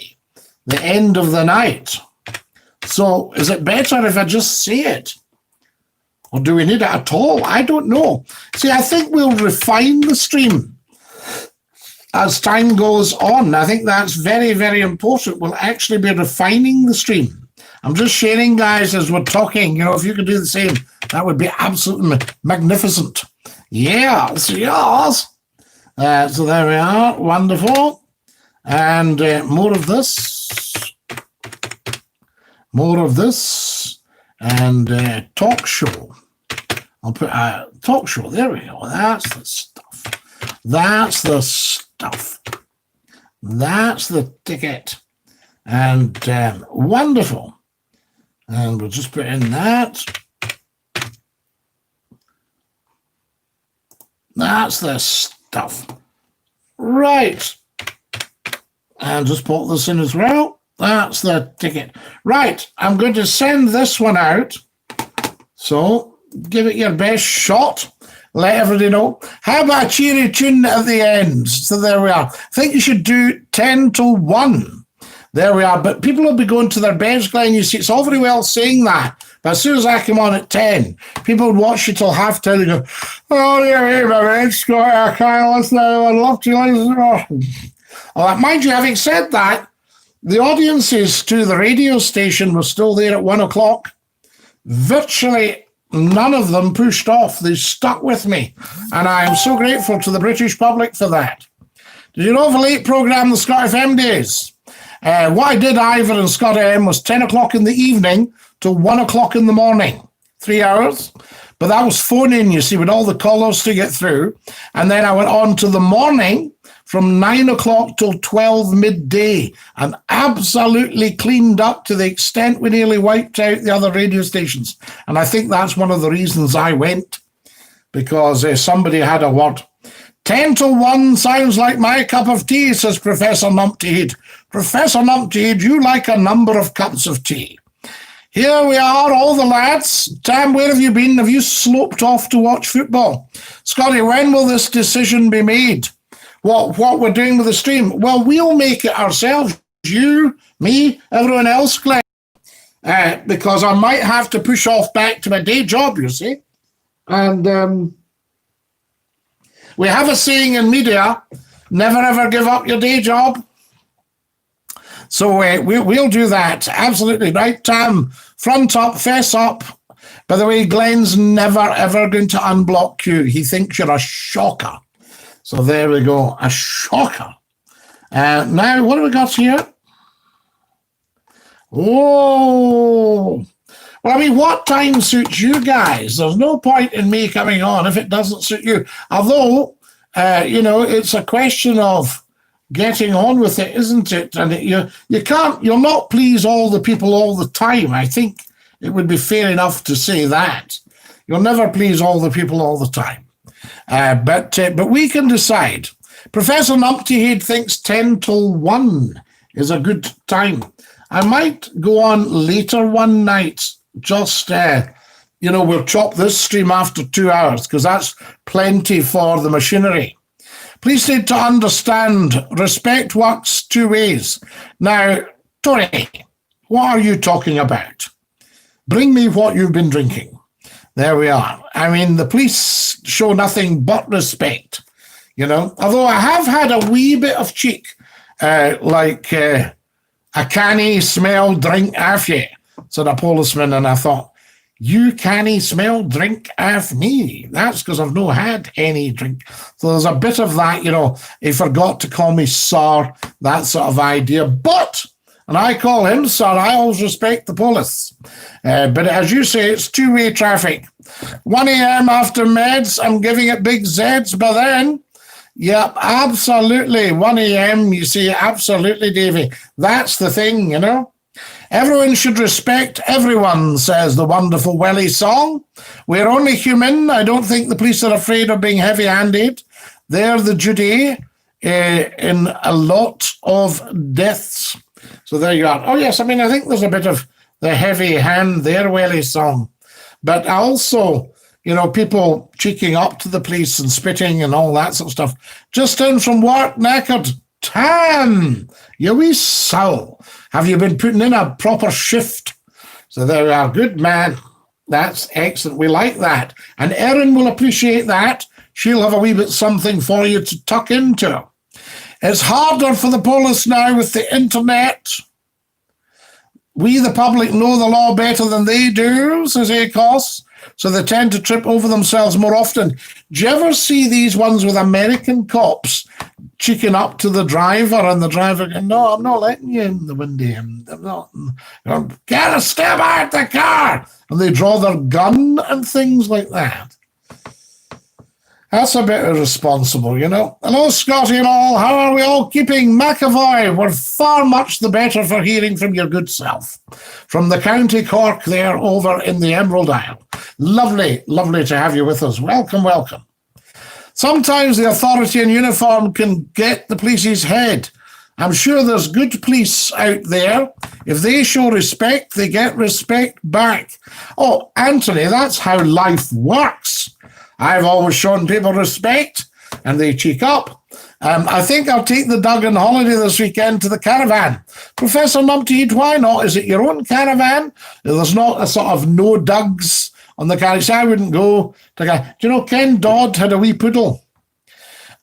the end of the night. So is it better if I just say it? Or do we need it at all? I don't know. See, I think we'll refine the stream as time goes on. I think that's very, very important. We'll actually be refining the stream. I'm just sharing, guys, as we're talking. You know, if you could do the same, that would be absolutely magnificent. Yes. So there we are. Wonderful. And more of this. And talk show. I'll put a talk show. There we go. That's the stuff. That's the ticket. And wonderful. And we'll just put in that. That's the stuff. Right. And just put this in as well. That's the ticket. Right. I'm going to send this one out. So give it your best shot. Let everybody know. How about a cheery tune at the end? So there we are. I think you should do 10 till 1. There we are. But people will be going to their beds, Glenn. You see, it's all very well saying that. But as soon as I come on at 10, people would watch you till half 10 and go, oh, yeah, my man, Scott, I can't listen. I'd love to listen. All right, mind you, having said that, the audiences to the radio station were still there at 1 o'clock. Virtually none of them pushed off. They stuck with me. And I am so grateful to the British public for that. Did you know the late programme, the Scott FM days? What I did, Ivor and Scott AM, was 10 o'clock in the evening to 1 o'clock in the morning. 3 hours. But that was phone-in, you see, with all the callers to get through. And then I went on to the morning from 9 o'clock till 12 midday and absolutely cleaned up to the extent we nearly wiped out the other radio stations. And I think that's one of the reasons I went, because somebody had a word. 10 to 1 sounds like my cup of tea, says Professor Numptyhead. Professor Numptyhead, you like a number of cups of tea. Here we are, all the lads. Tam, where have you been? Have you sloped off to watch football? Scottie, when will this decision be made? What we're doing with the stream? Well, we'll make it ourselves. You, me, everyone else, Glenn. Because I might have to push off back to my day job, you see. And we have a saying in media, Never ever give up your day job. So we'll do that. Absolutely. Right, Tam? Front up, face up. By the way, Glenn's never, ever going to unblock you. He thinks you're a shocker. So there we go. A shocker. Now, what have we got here? Oh. Well, I mean, what time suits you guys? There's no point in me coming on if it doesn't suit you. Although, it's a question of getting on with it, isn't it? And you'll not please all the people all the time. I think it would be fair enough to say that. You'll never please all the people all the time. But we can decide. Professor Numptyhead thinks 10 till 1 is a good time. I might go on later one night, just, we'll chop this stream after 2 hours, because that's plenty for the machinery. Please need to understand, respect works two ways. Now, Tony, what are you talking about? Bring me what you've been drinking. There we are. I mean, the police show nothing but respect, although I have had a wee bit of cheek, like a canny smell drink off you, said a policeman, and I thought, you canny smell drink off me. That's because I've no had any drink. So there's a bit of that, he forgot to call me sir, that sort of idea. But, and I call him sir, I always respect the police. But as you say, it's two-way traffic. 1 a.m. after meds, I'm giving it big Zs by then. Yep, absolutely. 1 a.m., you see, absolutely, Davy. That's the thing, Everyone should respect everyone, says the wonderful Welly song. We're only human. I don't think the police are afraid of being heavy-handed. They're the Judy in a lot of deaths. So there you are. Oh, yes, I mean, I think there's a bit of the heavy hand there, Welly song. But also, people cheeking up to the police and spitting and all that sort of stuff. Just in from work, knackered. Tam, you wee soul. Have you been putting in a proper shift? So there we are. Good man. That's excellent. We like that. And Erin will appreciate that. She'll have a wee bit something for you to tuck into. It's harder for the police now with the internet. We, the public, know the law better than they do, says ACOS. So they tend to trip over themselves more often. Do you ever see these ones with American cops cheeking up to the driver, and the driver going, no, I'm not letting you in the window. Get a step out the car. And they draw their gun and things like that. That's a bit irresponsible, Hello, Scotty and all. How are we all keeping? McAvoy, we're far much the better for hearing from your good self. From the County Cork there over in the Emerald Isle. Lovely, lovely to have you with us. Welcome, welcome. Sometimes the authority in uniform can get the police's head. I'm sure there's good police out there. If they show respect, they get respect back. Oh, Anthony, that's how life works. I've always shown people respect, and they cheek up. I think I'll take the Duggan holiday this weekend to the caravan. Professor Numpty, why not? Is it your own caravan? There's not a sort of no Dugs on the caravan. So I wouldn't go to... Do you know, Ken Dodd had a wee poodle.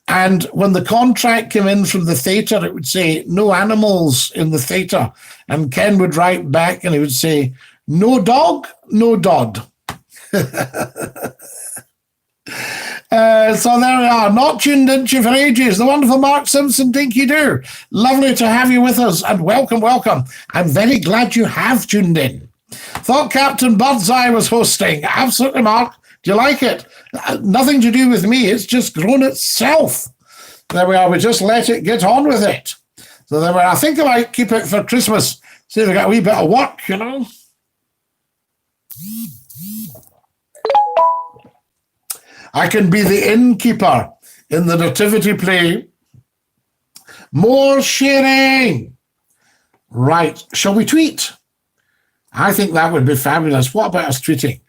And when the contract came in from the theatre, it would say, no animals in the theatre. And Ken would write back and he would say, no dog, no Dodd. So there we are. Not tuned into for ages. The wonderful Mark Simpson, Dinky-Doo. Lovely to have you with us, and welcome, welcome. I'm very glad you have tuned in. Thought Captain Birdseye was hosting. Absolutely, Mark. Do you like it? Nothing to do with me. It's just grown itself. There we are. We just let it get on with it. So there we are. I think I might keep it for Christmas. See if we got a wee bit of work, I can be the innkeeper in the nativity play. More sharing. Right. Shall we tweet? I think that would be fabulous. What about us tweeting?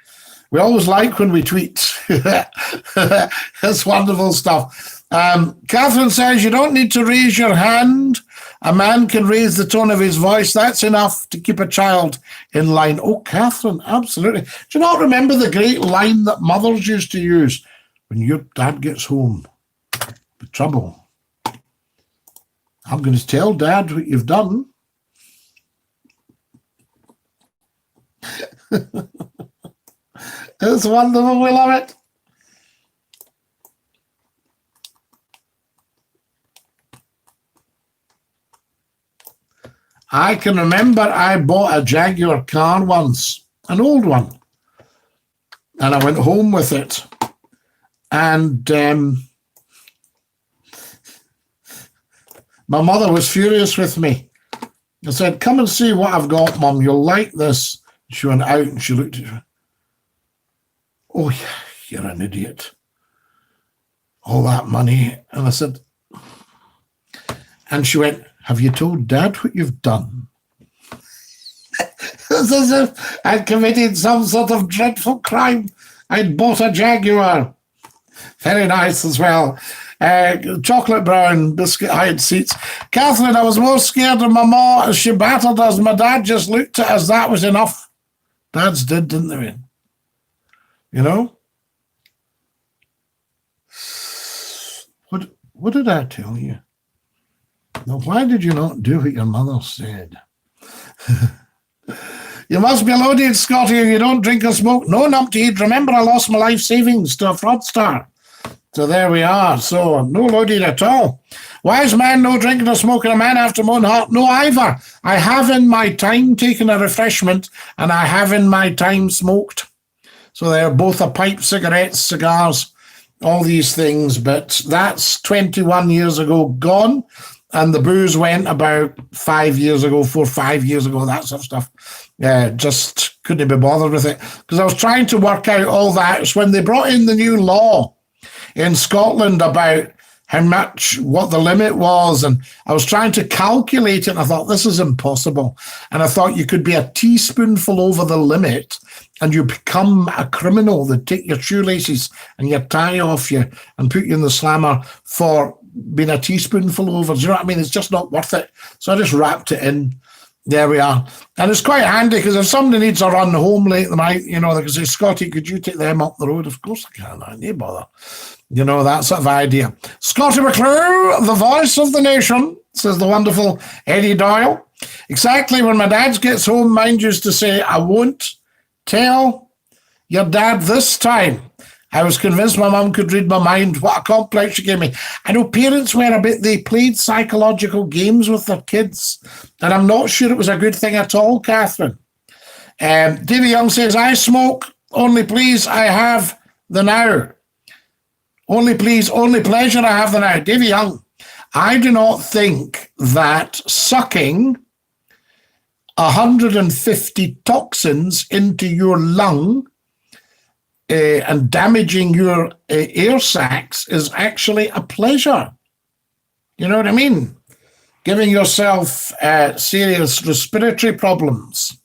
We always like when we tweet. That's wonderful stuff. Catherine says you don't need to raise your hand. A man can raise the tone of his voice. That's enough to keep a child in line. Oh, Catherine, absolutely. Do you not remember the great line that mothers used to use? When your dad gets home, the trouble I'm going to tell Dad what you've done. It's wonderful. We love it. I can remember I bought a Jaguar car once, an old one, and I went home with it. And my mother was furious with me. I said, come and see what I've got, Mum. You'll like this. She went out and she looked at me. Oh, you're an idiot. All that money. And I said, and she went, have you told Dad what you've done? It's as if I'd committed some sort of dreadful crime. I'd bought a Jaguar. Very nice as well. Chocolate brown biscuit hide seats. Catherine, I was more scared of my ma as she battered us. My dad just looked at us. That was enough. Dads did, didn't they? You know? What did I tell you? Now, why did you not do what your mother said? You must be loaded, Scotty, if you don't drink or smoke. No, numpty. Remember, I lost my life savings to a fraudster. So there we are. So no loaded at all. Wise man, no drinking or smoking. A man after my own heart. No, either. I have in my time taken a refreshment, and I have in my time smoked. So they're both a pipe, cigarettes, cigars, all these things. But that's 21 years ago gone. And the booze went about 5 years ago, 4 or 5 years ago, that sort of stuff. Just couldn't be bothered with it. Because I was trying to work out all that. It's when they brought in the new law in Scotland about how much, what the limit was. And I was trying to calculate it. And I thought, this is impossible. And I thought you could be a teaspoonful over the limit and you become a criminal. They'd take your shoelaces and your tie off you and put you in the slammer for being a teaspoonful over. Do you know what I mean? It's just not worth it. So I just wrapped it in. There we are. And it's quite handy because if somebody needs a run home late at the night, you know, they can say, Scotty, could you take them up the road? Of course I can. I need bother. You know, that sort of idea. Scottie Mcclue, the voice of the nation, says the wonderful Eddie Doyle. Exactly when my dad gets home, mind used to say, I won't tell your dad this time. I was convinced my mum could read my mind. What a complex she gave me. I know parents were they played psychological games with their kids. And I'm not sure it was a good thing at all, Catherine. Davy Young says, I smoke. Only please, I have the now. Only please, only pleasure, I have the now. Davy Young, I do not think that sucking 150 toxins into your lung and damaging your air sacs is actually a pleasure. You know what I mean? Giving yourself serious respiratory problems.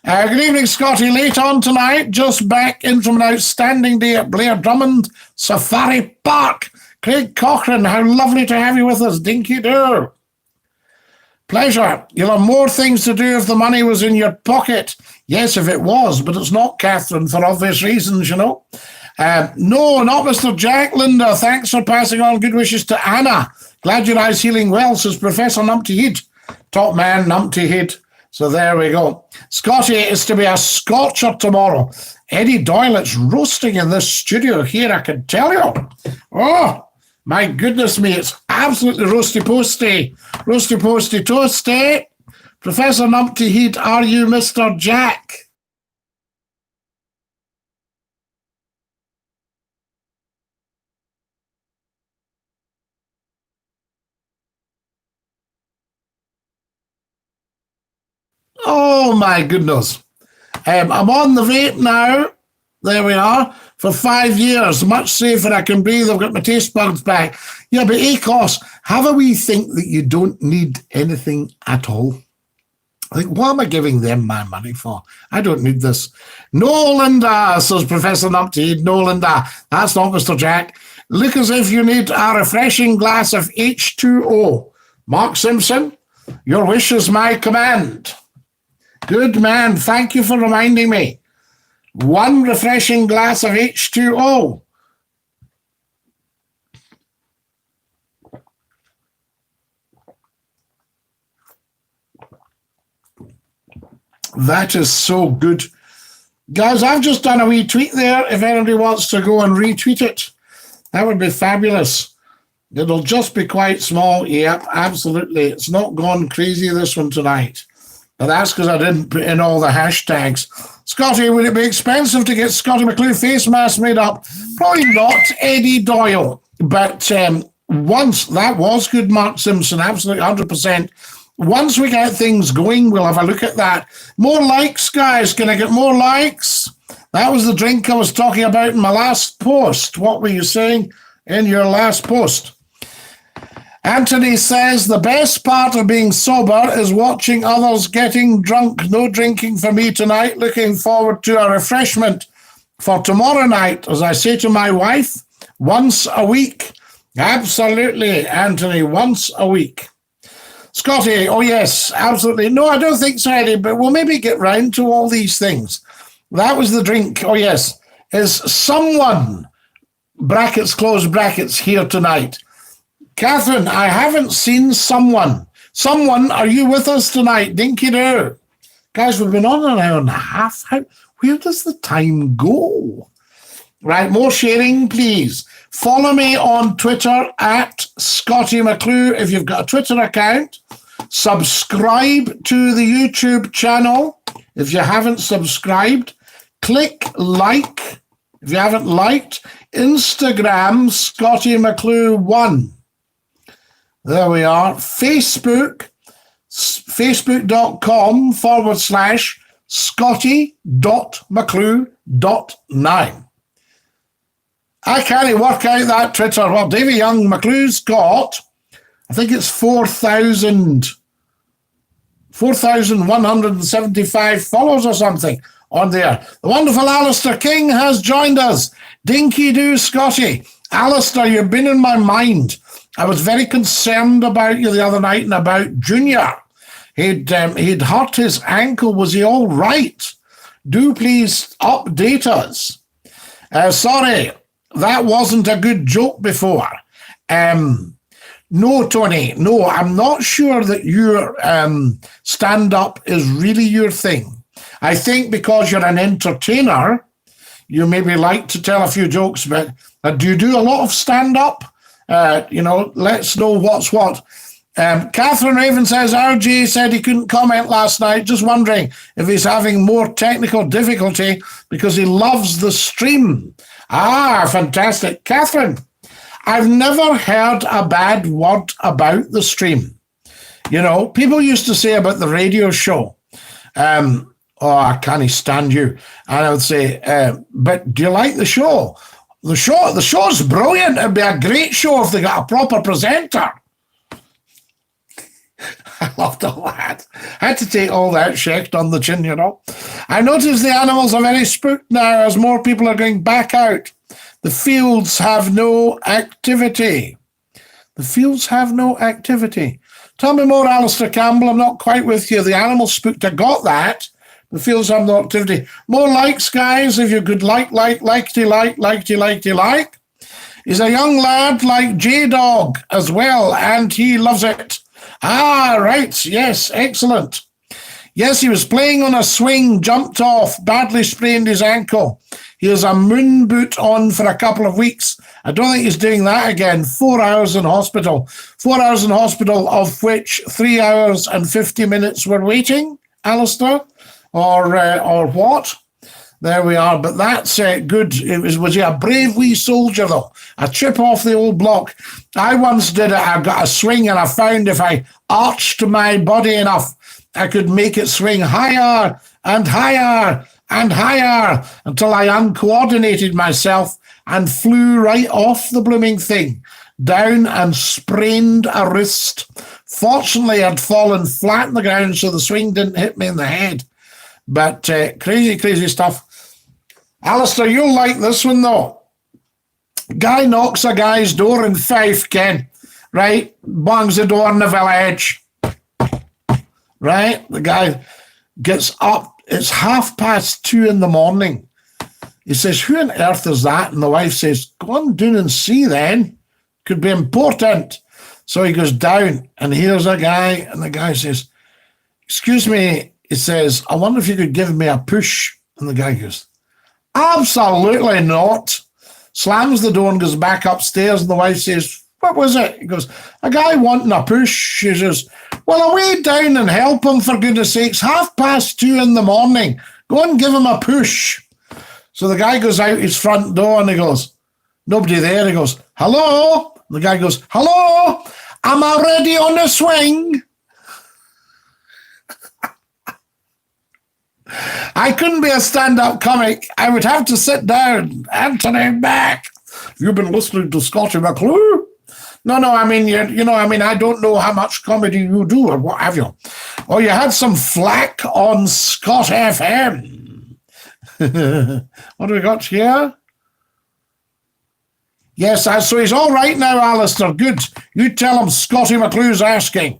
Good evening, Scotty. Late on tonight, just back in from an outstanding day at Blair Drummond Safari Park. Craig Cochran, how lovely to have you with us. Dinky-Doo. Pleasure. You'll have more things to do if the money was in your pocket. Yes, if it was, but it's not, Catherine, for obvious reasons, you know. No, not Mr. Jack Linda. Thanks for passing on good wishes to Anna. Glad your eye's healing well, says Professor Numpty Head. Top man, Numpty Head. So there we go. Scotty, is to be a scorcher tomorrow. Eddie Doyle, it's roasting in this studio here, I can tell you. Oh, my goodness me, it's absolutely roasty-posty. Roasty-posty toasty. Professor Numpty Head, are you Mr. Jack? Oh, my goodness. I'm on the vape now. There we are. For 5 years. Much safer. I can breathe. I've got my taste buds back. Yeah, but ACOS, have a wee think that you don't need anything at all. I think, what am I giving them my money for? I don't need this. No, Linda, says Professor Numpty. No, Linda. That's not Mr. Jack. Look as if you need a refreshing glass of H2O. Mark Simpson, your wish is my command. Good man. Thank you for reminding me. One refreshing glass of H2O. That is so good. Guys, I've just done a wee tweet there. If anybody wants to go and retweet it, that would be fabulous. It'll just be quite small. Yep, absolutely. It's not gone crazy, this one tonight. But that's because I didn't put in all the hashtags. Scotty, would it be expensive to get Scottie Mcclue face mask made up? Probably not, Eddie Doyle. But once, that was good, Mark Simpson, absolutely 100%. Once we get things going, we'll have a look at that. More likes, guys. Can I get more likes? That was the drink I was talking about in my last post. What were you saying in your last post? Anthony says, the best part of being sober is watching others getting drunk. No drinking for me tonight. Looking forward to a refreshment for tomorrow night. As I say to my wife, once a week. Absolutely, Anthony, once a week. Scotty, oh yes, absolutely. No, I don't think so, Eddie, but we'll maybe get round to all these things. That was the drink, oh yes. Is someone, brackets, close brackets, here tonight? Catherine, I haven't seen someone. Someone, are you with us tonight? Dinky-Doo. Guys, we've been on an hour and a half. Where does the time go? Right, more sharing, please. Follow me on Twitter at Scottie Mcclue if you've got a Twitter account. Subscribe to the YouTube channel if you haven't subscribed. Click like if you haven't liked. Instagram, Scottie Mcclue 1. There we are. Facebook, facebook.com/Scottie.Mcclue.9. I can't work out that Twitter. Well, Davy Young McClue's got, I think it's 4,175 followers or something on there. The wonderful Alistair King has joined us. Dinky-Doo Scotty. Alistair, you've been in my mind. I was very concerned about you the other night and about Junior. He'd hurt his ankle. Was he all right? Do please update us. Sorry, that wasn't a good joke before. No, Tony, no, I'm not sure that your stand-up is really your thing. I think because you're an entertainer, you maybe like to tell a few jokes, but do you do a lot of stand-up? Let's know what's what. Catherine Raven says, RJ said he couldn't comment last night. Just wondering if he's having more technical difficulty because he loves the stream. Ah, fantastic. Catherine, I've never heard a bad word about the stream. You know, people used to say about the radio show, oh, I can't stand you. And I would say, but do you like the show? The show's brilliant. It'd be a great show if they got a proper presenter. I loved all that. I had to take all that checked on the chin, you know. I notice the animals are very spooked now as more people are going back out. The fields have no activity. The fields have no activity. Tell me more, Alistair Campbell. I'm not quite with you. The animals spooked. I got that. The fields have no activity. More likes, guys, if you could like. He's a young lad like J-Dog as well, and he loves it. Ah, right. Yes, excellent. Yes, he was playing on a swing, jumped off, badly sprained his ankle. He has a moon boot on for a couple of weeks. I don't think he's doing that again. 4 hours in hospital. 4 hours in hospital, of which 3 hours and 50 minutes were waiting, Alistair. Or what? There we are. But that's good. Was he a brave wee soldier, though? A chip off the old block. I once did it. I got a swing, and I found if I arched my body enough, I could make it swing higher and higher and higher until I uncoordinated myself and flew right off the blooming thing, down and sprained a wrist. Fortunately, I'd fallen flat on the ground, so the swing didn't hit me in the head. But crazy stuff. Alistair, you'll like this one, though. Guy knocks a guy's door in Fife, Ken. Right? Bangs the door in the village. Right? The guy gets up. It's 2:30 in the morning. He says, who on earth is that? And the wife says, go on down and see then. Could be important. So he goes down and here's a guy. And the guy says, excuse me, he says, I wonder if you could give me a push. And the guy goes, absolutely not. Slams the door and goes back upstairs, and the wife says, what was it? He goes, a guy wanting a push. She says, well, away down and help him, for goodness sakes. 2:30 in the morning. Go and give him a push. So the guy goes out his front door and he goes, nobody there. He goes, hello? The guy goes, hello? I'm already on a swing. I couldn't be a stand-up comic. I would have to sit down. Anthony Mack. You've been listening to Scottie Mcclue? No, I mean, I don't know how much comedy you do or what have you. Oh, you had some flack on Scot FM. What do we got here? Yes, so he's all right now, Alistair. Good. You tell him Scottie Mcclue's asking.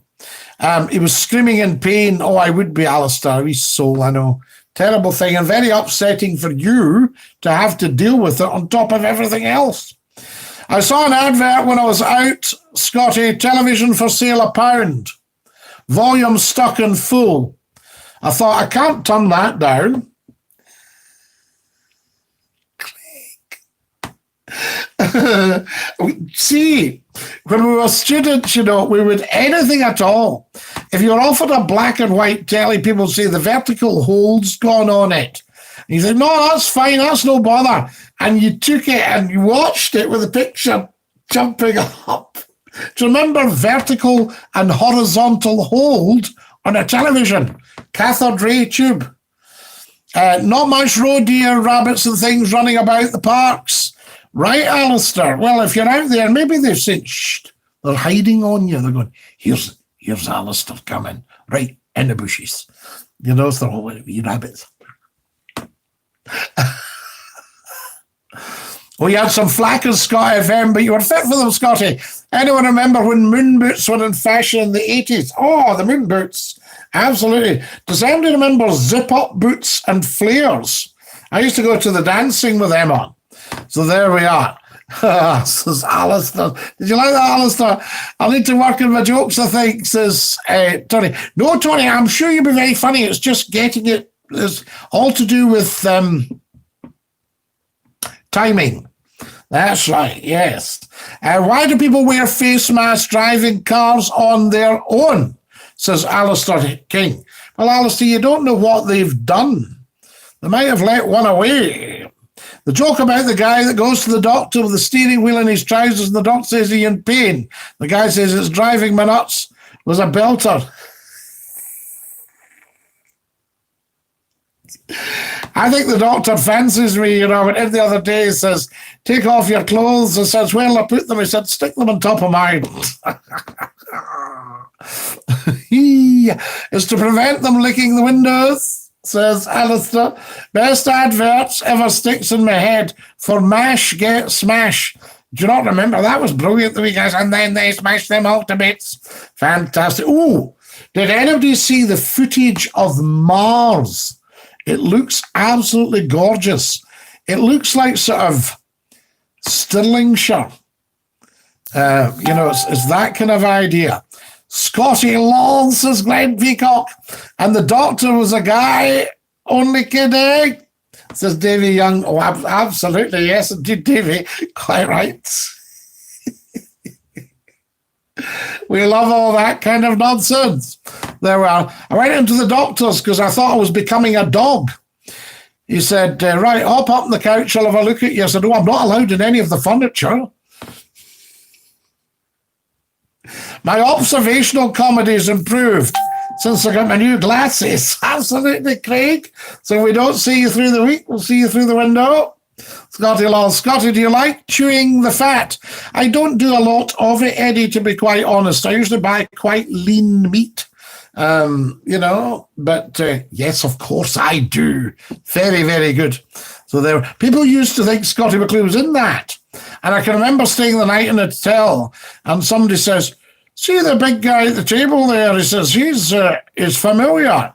He was screaming in pain. Oh, I would be, Alistair. His soul, I know. Terrible thing, and very upsetting for you to have to deal with it on top of everything else. I saw an advert when I was out, Scottie, television for sale £1. Volume stuck in full. I thought, I can't turn that down. See, when we were students, we would anything at all. If you were offered a black and white telly, people would say the vertical hold's gone on it. And you said, no, that's fine, that's no bother. And you took it and you watched it with the picture jumping up. Do you remember vertical and horizontal hold on a television? Cathode ray tube. Not much roe deer, rabbits and things running about the parks. Right, Alistair? Well, if you're out there, maybe they've said, shh, they're hiding on you. They're going, here's Alistair coming, right in the bushes. So all wee rabbits. Well, you had some flack in Scot FM, but you were fit for them, Scottie. Anyone remember when moon boots were in fashion in the 80s? Oh, the moon boots. Absolutely. Does anybody remember zip-up boots and flares? I used to go to the dancing with them on. So there we are. Says Alistair. Did you like that, Alistair? I need to work on my jokes, I think, says Tony. No, Tony, I'm sure you'll be very funny. It's just getting it. It's all to do with timing. That's right, yes. Why do people wear face masks driving cars on their own? Says Alistair King. Well, Alistair, you don't know what they've done. They might have let one away. The joke about the guy that goes to the doctor with the steering wheel in his trousers and the doctor says he's in pain. The guy says it's driving me nuts was a belter. I think the doctor fancies me, but every other day he says, take off your clothes. And says, where'll I put them? He said, stick them on top of mine. It's to prevent them licking the windows, says Alistair. Best adverts ever sticks in my head. For MASH, get smash. Do you not remember? That was brilliant, the wee guys. And then they smashed them all to bits. Fantastic. Ooh, did anybody see the footage of Mars? It looks absolutely gorgeous. It looks like sort of Stirlingshire. It's that kind of idea. Scotty Long, says Glenn Peacock. And the doctor was a guy, only kidding, says Davy Young. Oh, absolutely, yes, indeed, Davy. Quite right. We love all that kind of nonsense. There we are. I went into the doctor's because I thought I was becoming a dog. He said, right, hop up on the couch, I'll have a look at you. I said, oh, I'm not allowed in any of the furniture. My observational comedy's improved since I got my new glasses. Absolutely, Craig. So we don't see you through the week, we'll see you through the window. Scotty Law. Scotty, do you like chewing the fat? I don't do a lot of it, Eddie, to be quite honest. I usually buy quite lean meat, but yes, of course I do. Very, very good. So people used to think Scottie Mcclue was in that. And I can remember staying the night in a hotel and somebody says, see the big guy at the table there? He says, he's familiar.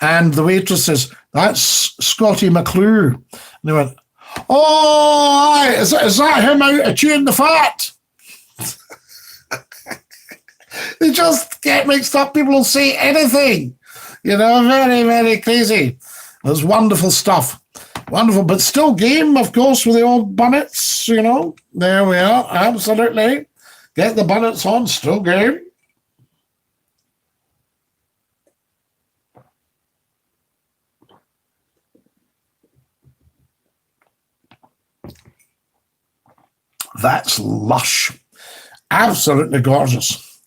And the waitress says, that's Scottie Mcclue. And they went, oh, is that him out chewing the fat? They just get mixed up. People will say anything. You know, very, very crazy. It was wonderful stuff. Wonderful, but still game, of course, with the old bonnets, you know. There we are, absolutely. Get the bonnets on, still game. That's lush. Absolutely gorgeous.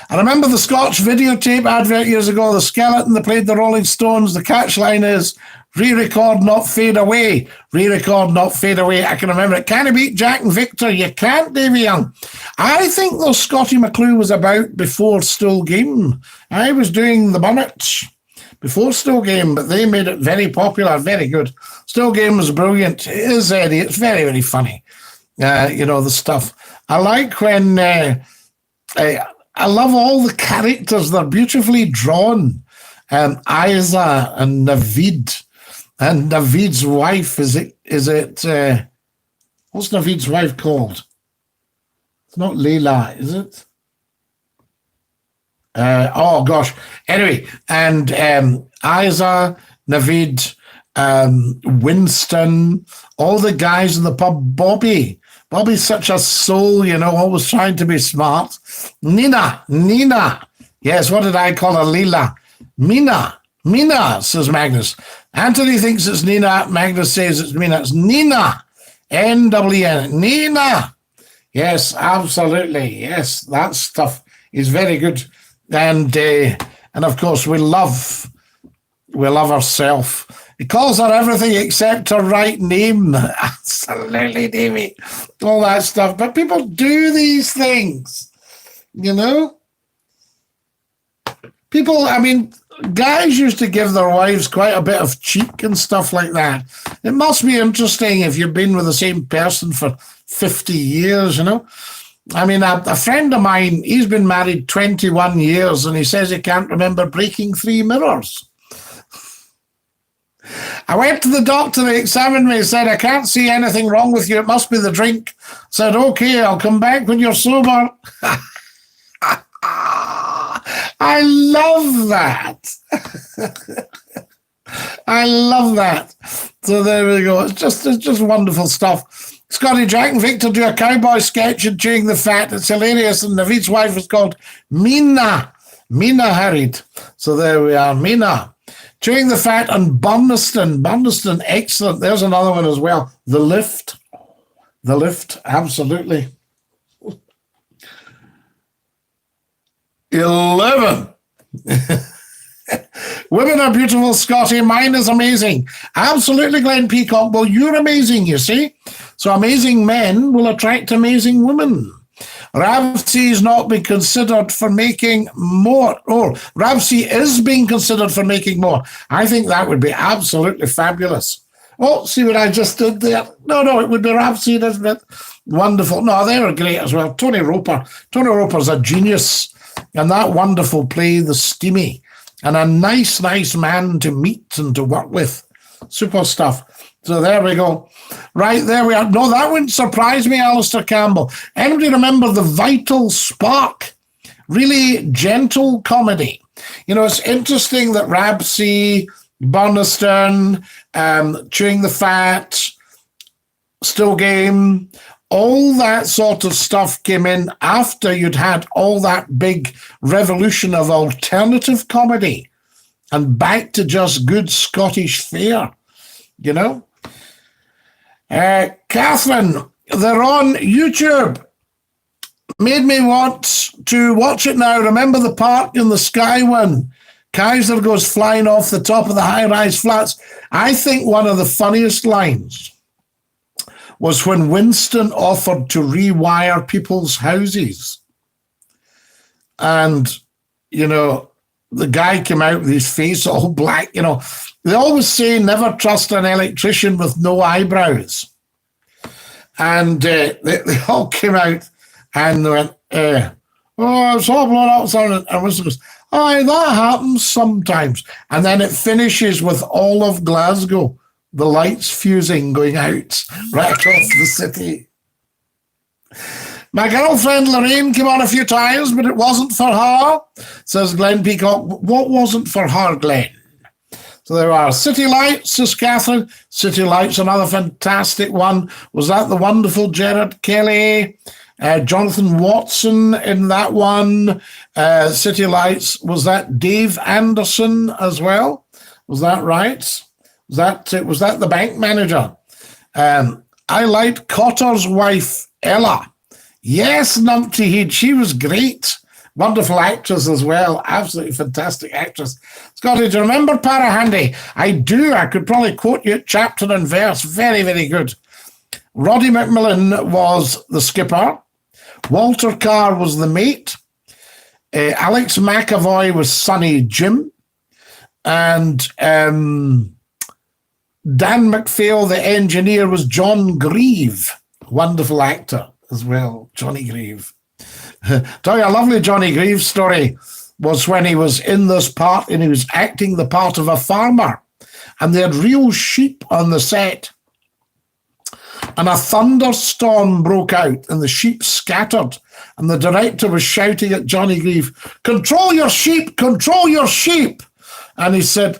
I remember the Scotch videotape advert years ago, the skeleton that played the Rolling Stones. The catch line is, re-record, not fade away. Re-record, not fade away. I can remember it. Can you beat Jack and Victor? You can't, Davy Young. I think though Scottie Mcclue was about before Still Game. I was doing the bonnets before Still Game, but they made it very popular, very good. Still Game was brilliant. It is, Eddie. It's very, very funny. You know, the stuff. I like when... I love all the characters. They're beautifully drawn. Isa and Naveed. And Naveed's wife, is it what's Naveed's wife called? It's not Leila, is it? Oh gosh. Anyway, and Isa, Naveed, Winston, all the guys in the pub, Bobby's such a soul, you know, always trying to be smart. Nina. Yes, what did I call her? Leela. Mina, says Magnus. Anthony thinks it's Nina. Magnus says it's Mina. It's Nina. N-W-N. Nina. Yes, absolutely. Yes, that stuff is very good. And of course, we love ourselves. He calls her everything except her right name. Absolutely, Davey. All that stuff. But people do these things, you know? People, I mean, guys used to give their wives quite a bit of cheek and stuff like that. It must be interesting if you've been with the same person for 50 years, you know? I mean, a friend of mine, he's been married 21 years, and he says he can't remember breaking 3 mirrors. I went to the doctor, they examined me, said, I can't see anything wrong with you, it must be the drink. Said, okay, I'll come back when you're sober. I love that. I love that. So there we go. It's just wonderful stuff. Scotty, Jack and Victor do a cowboy sketch and chewing the fat. It's hilarious. And Naveed's wife is called Mina. Mina Harried. So there we are. Mina. Chewing the Fat and Burniston, excellent. There's another one as well. The Lift, absolutely. 11. Women are beautiful, Scotty. Mine is amazing. Absolutely, Glenn Peacock. Well, you're amazing, you see. So amazing men will attract amazing women. Ravsi is not being considered for making more. Oh, Ravsi is being considered for making more. I think that would be absolutely fabulous. Oh, see what I just did there? No, it would be Ravsi, isn't it? Wonderful. No, they were great as well. Tony Roper. Tony Roper's a genius. And that wonderful play, The Steamy. And a nice man to meet and to work with. Super stuff. So there we go. Right, there we are. No, that wouldn't surprise me, Alistair Campbell. Anybody remember The Vital Spark? Really gentle comedy. You know, it's interesting that Ravsi, Burniston, Chewing the Fat, Still Game, all that sort of stuff came in after you'd had all that big revolution of alternative comedy and back to just good Scottish fare, you know? Catherine, they're on YouTube. Made me want to watch it now. Remember the park in the sky one? Kaiser goes flying off the top of the high-rise flats. I think one of the funniest lines was when Winston offered to rewire people's houses. And, you know, the guy came out with his face all black. You know, they always say never trust an electrician with no eyebrows. And they all came out and they went, oh, it's all blown up. And Winston goes, oh, that happens sometimes. And then it finishes with all of Glasgow, the lights fusing, going out right across the city. My girlfriend Lorraine came on a few times, but it wasn't for her, says Glenn Peacock. What wasn't for her, Glenn? So there are City Lights, says Catherine. City Lights, another fantastic one. Was that the wonderful Gerard Kelly? Jonathan Watson in that one. City Lights, was that Dave Anderson as well? Was that right? Was that the bank manager? I liked Cotter's wife, Ella. Yes, Numpty Head, she was great. Wonderful actress as well. Absolutely fantastic actress. Scottie, do you remember Parahandy? I do. I could probably quote you chapter and verse. Very, very good. Roddy McMillan was the skipper. Walter Carr was the mate. Alex McAvoy was Sonny Jim. And Dan McPhail, the engineer, was John Grieve. Wonderful actor as well, Johnny Grieve. Tell you a lovely Johnny Grieve story was when he was in this part and he was acting the part of a farmer. And they had real sheep on the set. And a thunderstorm broke out and the sheep scattered. And the director was shouting at Johnny Grieve, "Control your sheep, control your sheep." And he said,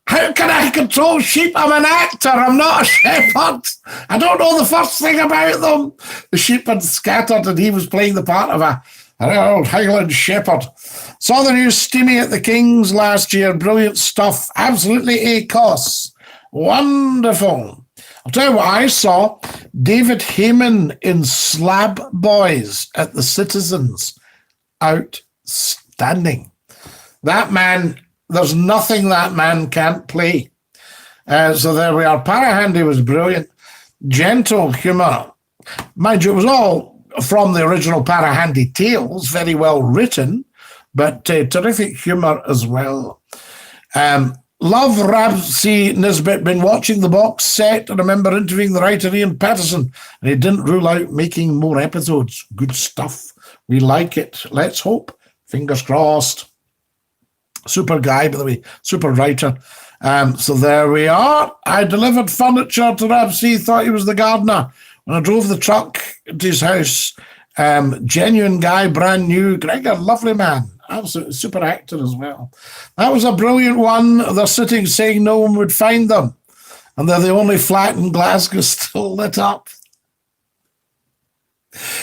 "How can I control sheep? I'm an actor, I'm not a shepherd. I don't know the first thing about them." The sheep had scattered and he was playing the part of an old Highland shepherd. Saw the new Steamy at the King's last year. Brilliant stuff. Absolutely A-Cos. Wonderful. I'll tell you what I saw. David Heyman in Slab Boys at the Citizens. Outstanding. That man, there's nothing that man can't play. So there we are. Parahandy was brilliant. Gentle humour. Mind you, it was all from the original Parahandy Tales, very well written, but terrific humour as well. Love Ramsey Nisbet, been watching the box set. I remember interviewing the writer Ian Patterson, and he didn't rule out making more episodes. Good stuff. We like it. Let's hope. Fingers crossed. Super guy, by the way, super writer. So there we are. I delivered furniture to Ramsey, thought he was the gardener. When I drove the truck to his house, genuine guy, brand new. Gregor, lovely man. Absolutely super actor as well. That was a brilliant one. They're sitting saying no one would find them. And they're the only flat in Glasgow still lit up.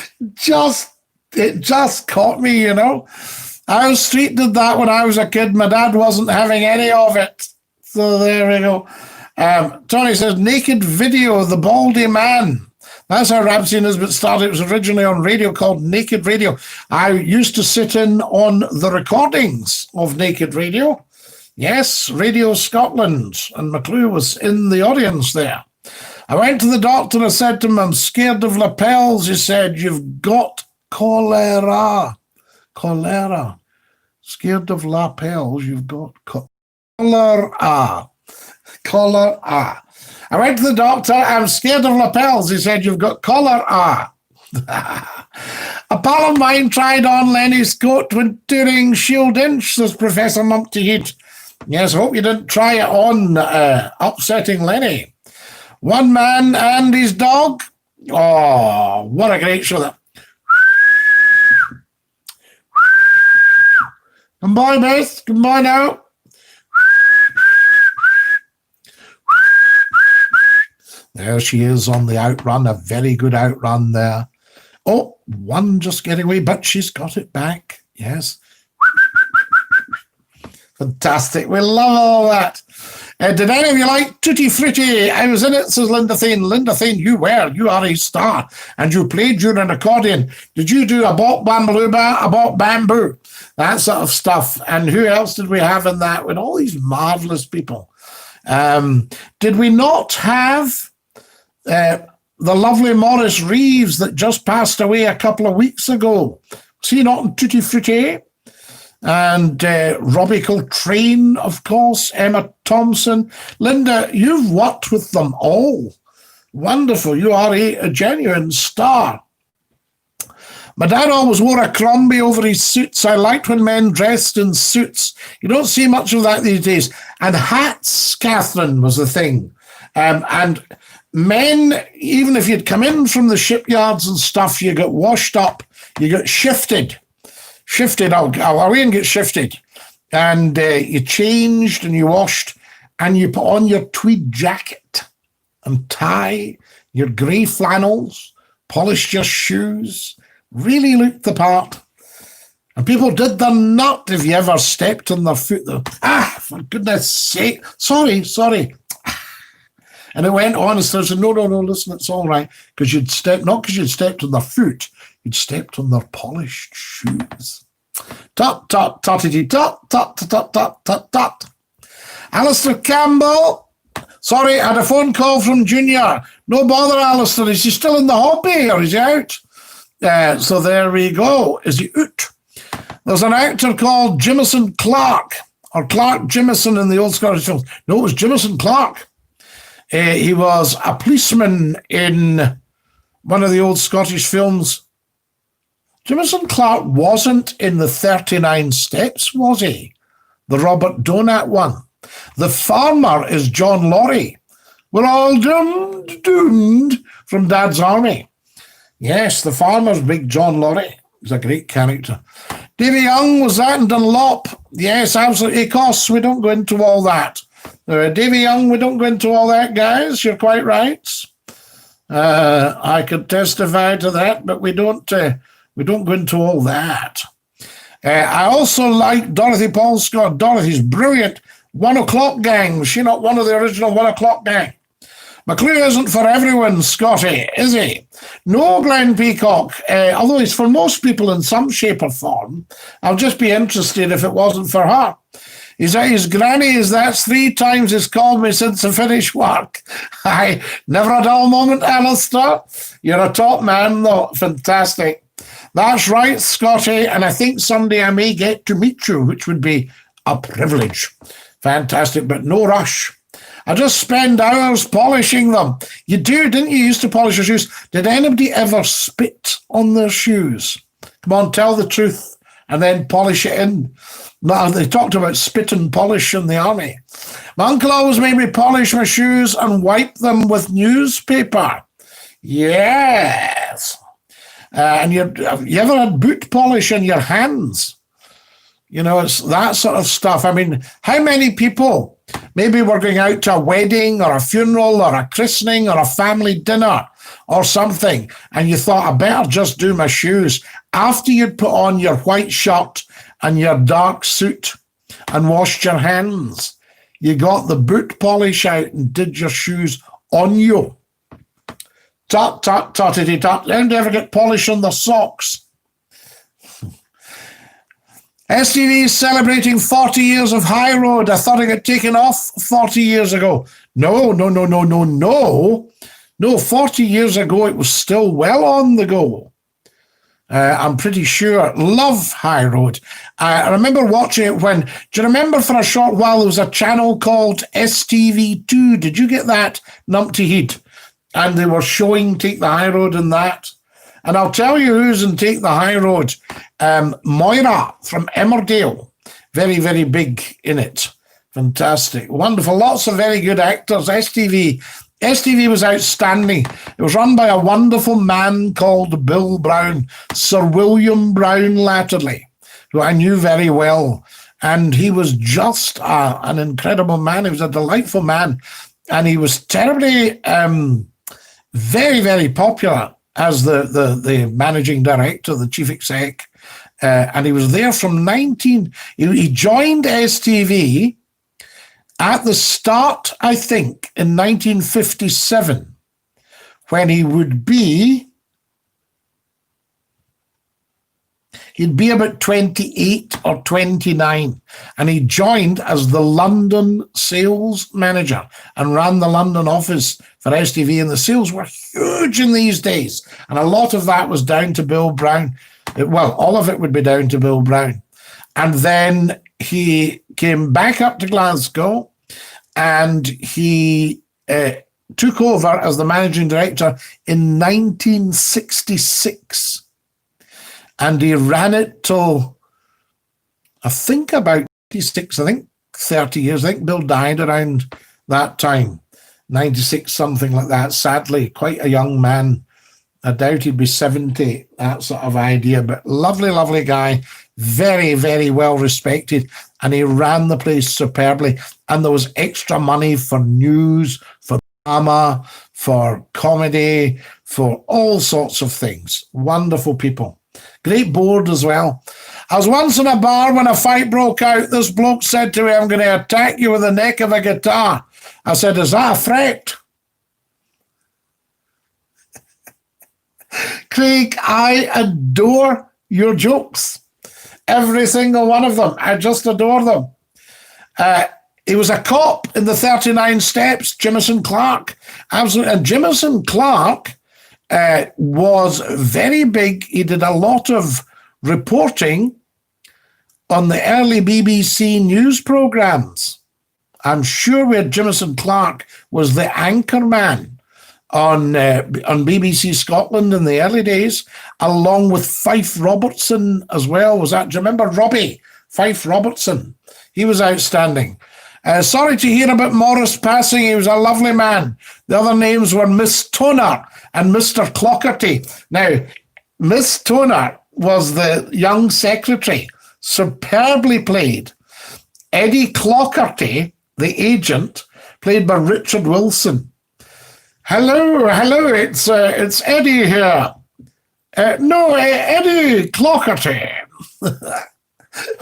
It just caught me, you know. Our street did that when I was a kid. My dad wasn't having any of it. So there we go. Tony says, naked video, the baldy man. That's how Ramsey Nisbet started. It was originally on radio called Naked Radio. I used to sit in on the recordings of Naked Radio. Yes, Radio Scotland. And McClue was in the audience there. I went to the doctor and I said to him, "I'm scared of lapels." He said, "You've got cholera." Cholera. Scared of lapels, you've got cholera. Cholera. I went to the doctor, "I'm scared of lapels." He said, "You've got cholera." A pal of mine tried on Lenny's coat when touring Shield Inch, says Professor Numpty Head. Yes, I hope you didn't try it on upsetting Lenny. One man and his dog. Oh, what a great show that. Come by, Beth. Come by now. There she is on the outrun. A very good outrun there. Oh, one just getting away, but she's got it back. Yes. Fantastic. We love all that. Did any of you like Tutti Frutti? I was in it, says Linda Thane. Linda Thane, you are a star. And you played during an accordion. Did you do a bop bambalooba, a bop bamboo? That sort of stuff. And who else did we have in that? With all these marvellous people. Did we not have the lovely Maurice Reeves that just passed away a couple of weeks ago? Was he not in Tutti Frutti? And Robbie Coltrane, of course, Emma Thompson. Linda, you've worked with them all. Wonderful. You are a genuine star. My dad always wore a Crombie over his suits. I liked when men dressed in suits. You don't see much of that these days. And hats, Catherine, was the thing. And men, even if you'd come in from the shipyards and stuff, you got washed up, you got shifted. I'll away and get shifted. And you changed and you washed and you put on your tweed jacket and tie, your grey flannels, polished your shoes, really looked the part. And people did their nut if you ever stepped on their foot. For goodness sake. Sorry. And it went on and said, no, listen, it's all right. Because you'd stepped, not because you'd stepped on their foot, you'd stepped on their polished shoes. Tut, tut, tuttity, tut, tut, tut, tut, tut, tut. Alistair Campbell. Sorry, I had a phone call from Junior. No bother, Alistair. Is he still in the hobby or is he out? So there we go. Is he out? There's an actor called Jimison Clark, or Clark Jimison in the old Scottish films. No, it was Jimison Clark. He was a policeman in one of the old Scottish films. Jimison Clark wasn't in the 39 Steps, was he? The Robert Donat one. The farmer is John Laurie. We're all doomed from Dad's Army. Yes, the farmer's big John Laurie. He's a great character. Davy Young was that in Dunlop. Yes, absolutely. Of course, we don't go into all that. Davy Young, we don't go into all that, guys. You're quite right. I could testify to that, but we don't go into all that. I also like Dorothy Paul Scott. Dorothy's brilliant. 1 O'Clock Gang. Was she not one of the original 1 O'Clock Gang? McClue isn't for everyone, Scotty, is he? No, Glenn Peacock, although he's for most people in some shape or form. I'll just be interested if it wasn't for her. He's at his granny's. That's 3 times he's called me since I finished work. I never a dull moment, Alistair. You're a top man, though. Fantastic. That's right, Scotty, and I think someday I may get to meet you, which would be a privilege. Fantastic, but no rush. I just spend hours polishing them. You do, didn't you? You used to polish your shoes. Did anybody ever spit on their shoes? Come on, tell the truth, and then polish it in. Now, they talked about spit and polish in the army. My uncle always made me polish my shoes and wipe them with newspaper. Yes. And you ever had boot polish in your hands? You know, it's that sort of stuff. I mean, how many people, maybe we're going out to a wedding or a funeral or a christening or a family dinner or something, and you thought, I better just do my shoes. After you'd put on your white shirt and your dark suit and washed your hands, you got the boot polish out and did your shoes on you. Tut, tut, tuttity, tut. Don't ever get polish on the socks. STV is celebrating 40 years of High Road. I thought it got taken off 40 years ago. No. No, 40 years ago, it was still well on the go. I'm pretty sure. Love High Road. I remember watching it when, do you remember for a short while there was a channel called STV2? Did you get that, Numpty Heat? And they were showing Take the High Road and that. And I'll tell you who's in Take the High Road. Moira from Emmerdale. Very, very big in it. Fantastic. Wonderful. Lots of very good actors. STV was outstanding. It was run by a wonderful man called Bill Brown, Sir William Brown Latterly, who I knew very well. And he was just an incredible man. He was a delightful man. And he was terribly, very, very popular as the managing director, the chief exec. And he was there from he joined STV at the start, I think, in 1957, when he'd be about 28 or 29, and he joined as the London sales manager and ran the London office for STV, and the sales were huge in these days, and a lot of that was down to Bill Brown. Well, all of it would be down to Bill Brown. And then he came back up to Glasgow, and he took over as the managing director in 1966. And he ran it till, I think, about 36, 30 years. I think Bill died around that time. 96, something like that. Sadly, quite a young man. I doubt he'd be 70, that sort of idea. But lovely, lovely guy. Very, very well respected. And he ran the place superbly. And there was extra money for news, for drama, for comedy, for all sorts of things. Wonderful people. Great board as well. I was once in a bar when a fight broke out. This bloke said to me, "I'm going to attack you with the neck of a guitar." I said, "Is that a threat?" Craig, I adore your jokes. Every single one of them. I just adore them. He was a cop in the 39 Steps, Jimison Clark. Absolutely. And Jimison Clark was very big. He did a lot of reporting on the early BBC news programmes. I'm sure where Jimison Clark was the anchor man on BBC Scotland in the early days, along with Fife Robertson as well. Do you remember Robbie? Fife Robertson. He was outstanding. Sorry to hear about Morris passing. He was a lovely man. The other names were Miss Toner and Mr. Clockerty. Now, Miss Toner was the young secretary, superbly played. Eddie Clockerty, the agent, played by Richard Wilson. Hello, it's Eddie here. No, Eddie Clockerty.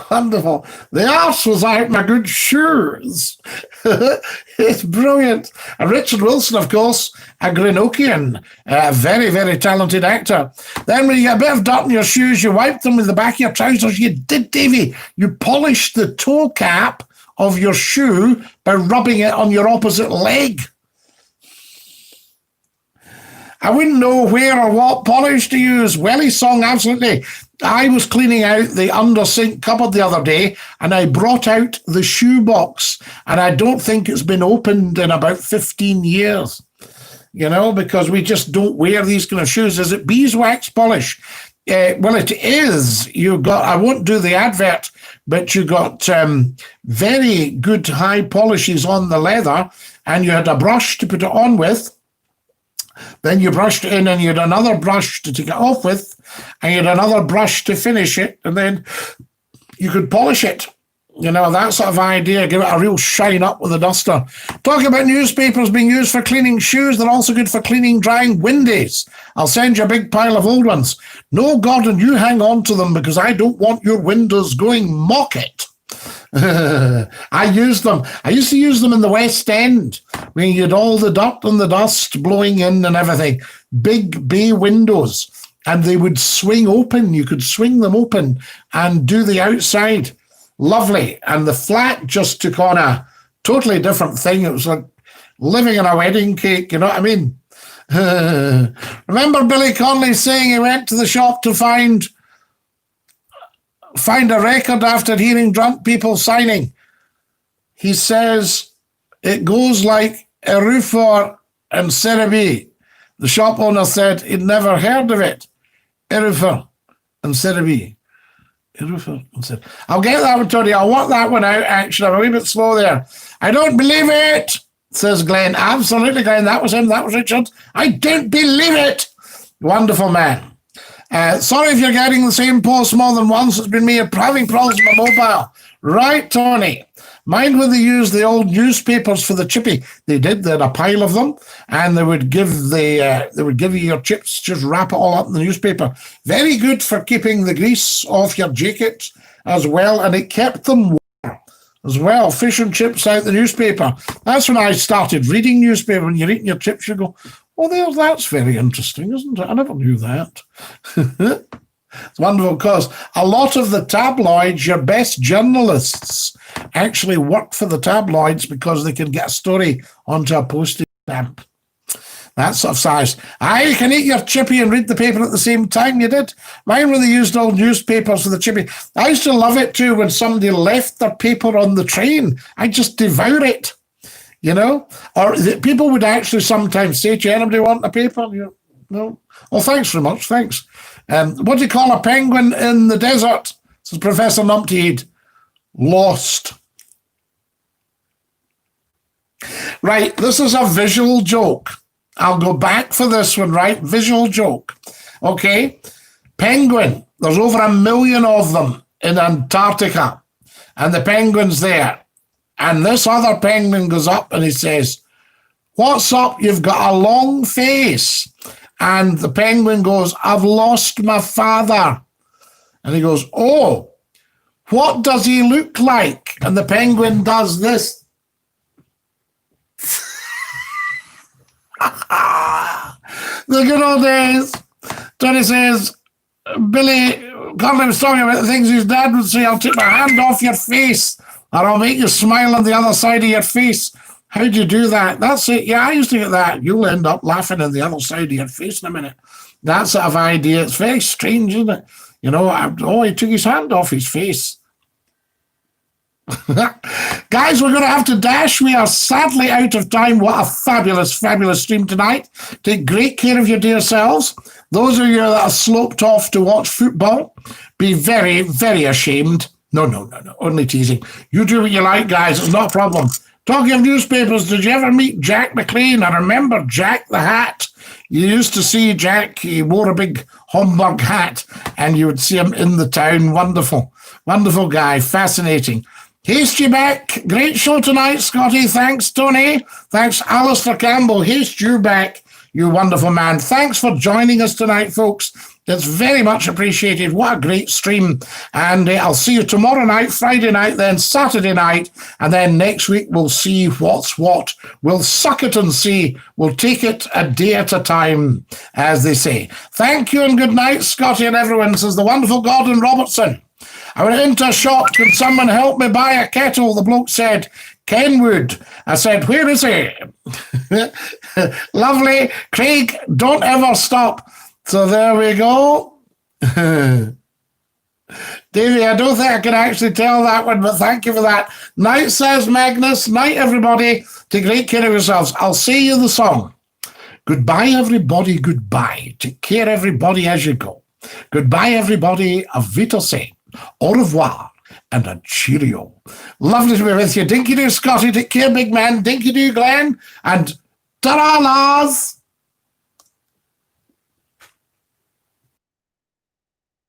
Wonderful. The arse was out my good shoes. It's brilliant. And Richard Wilson, of course, a Greenokian, a very, very talented actor. Then when you get a bit of dirt in your shoes, you wipe them with the back of your trousers. You did, Davy. You polished the toe cap of your shoe by rubbing it on your opposite leg. I wouldn't know where or what polish to use. Welly song, absolutely. I was cleaning out the under-sink cupboard the other day, and I brought out the shoe box, and I don't think it's been opened in about 15 years, because we just don't wear these kind of shoes. Is it beeswax polish? Well, it is. I won't do the advert, but you got very good high polishes on the leather, and you had a brush to put it on with. Then you brushed it in, and you had another brush to take it off with, and you had another brush to finish it, and then you could polish it. That sort of idea, give it a real shine up with a duster. Talking about newspapers being used for cleaning shoes, they're also good for cleaning, drying windies. I'll send you a big pile of old ones. No, Gordon, you hang on to them because I don't want your windows going mock it. I used them. I used to use them in the West End when you had all the dirt and the dust blowing in and everything. Big bay windows, and they would swing open. You could swing them open and do the outside. Lovely. And the flat just took on a totally different thing. It was like living in a wedding cake, you know what I mean? Remember Billy Connolly saying he went to the shop to find a record after hearing drunk people signing. He says it goes like a roofer and Cerebi. The shop owner said he'd never heard of it. Erifer and Cerebi. I'll get that one, Tony. I'll work that one out, actually. I'm a wee bit slow there. I don't believe it, says Glenn. Absolutely, Glenn. That was him. That was Richard. I don't believe it. Wonderful man. Sorry if you're getting the same post more than once. It's been me having problems with my mobile. Right, Tony. Mind when they used the old newspapers for the chippy? They did. They had a pile of them, and they would give you your chips. Just wrap it all up in the newspaper. Very good for keeping the grease off your jacket as well, and it kept them warm as well. Fish and chips out the newspaper. That's when I started reading newspaper. When you're eating your chips, you go, "Oh, that's very interesting, isn't it? I never knew that." It's wonderful because a lot of the tabloids, your best journalists, actually work for the tabloids because they can get a story onto a postage stamp. That sort of size. You can eat your chippy and read the paper at the same time. You did. Mine when they used old newspapers for the chippy. I used to love it too when somebody left their paper on the train. I just devour it, Or people would actually sometimes say to you, "Anybody want a paper?" No. "Oh, thanks very much, thanks." What do you call a penguin in the desert? Says Professor Numpty. Lost. Right, this is a visual joke. I'll go back for this one, right? Visual joke. Okay. Penguin. There's over 1 million of them in Antarctica. And the penguin's there. And this other penguin goes up and he says, "What's up? You've got a long face." And the penguin goes, "I've lost my father." And he goes, "Oh, what does he look like?" And the penguin does this. The good old days. Tony says, Billy Connolly was talking about the things his dad would say. "I'll take my hand off your face, or I'll make you smile on the other side of your face." How do you do that? That's it. Yeah, I used to get that. You'll end up laughing on the other side of your face in a minute. That sort of idea. It's very strange, isn't it? You know, he took his hand off his face. Guys, we're going to have to dash. We are sadly out of time. What a fabulous, fabulous stream tonight. Take great care of your dear selves. Those of you that are sloped off to watch football, be very, very ashamed. No, only teasing. You do what you like, guys. It's not a problem. Talking of newspapers, did you ever meet Jack McLean? I remember Jack the Hat. You used to see Jack. He wore a big Homburg hat, and you would see him in the town. Wonderful, wonderful guy. Fascinating. Haste you back. Great show tonight, Scotty. Thanks, Tony. Thanks, Alistair Campbell. Haste you back, you wonderful man. Thanks for joining us tonight, folks. It's very much appreciated. What a great stream. And I'll see you tomorrow night, Friday night, then Saturday night. And then next week, we'll see what's what. We'll suck it and see. We'll take it a day at a time, as they say. Thank you and good night, Scotty and everyone, says the wonderful Gordon Robertson. I went into a shop. Can someone help me buy a kettle? The bloke said, Kenwood. I said, where is he? Lovely. Craig, don't ever stop. So there we go. Davey, I don't think I can actually tell that one, but thank you for that. Night, says Magnus. Night, everybody. Take great care of yourselves. I'll say you the song. Goodbye, everybody. Goodbye. Take care, everybody, as you go. Goodbye, everybody. Auf Wiedersehen. Au revoir and a cheerio. Lovely to be with you. Dinky-Doo, Scotty. Take care, big man. Dinky-Doo, Glenn. And ta-ra, Lars.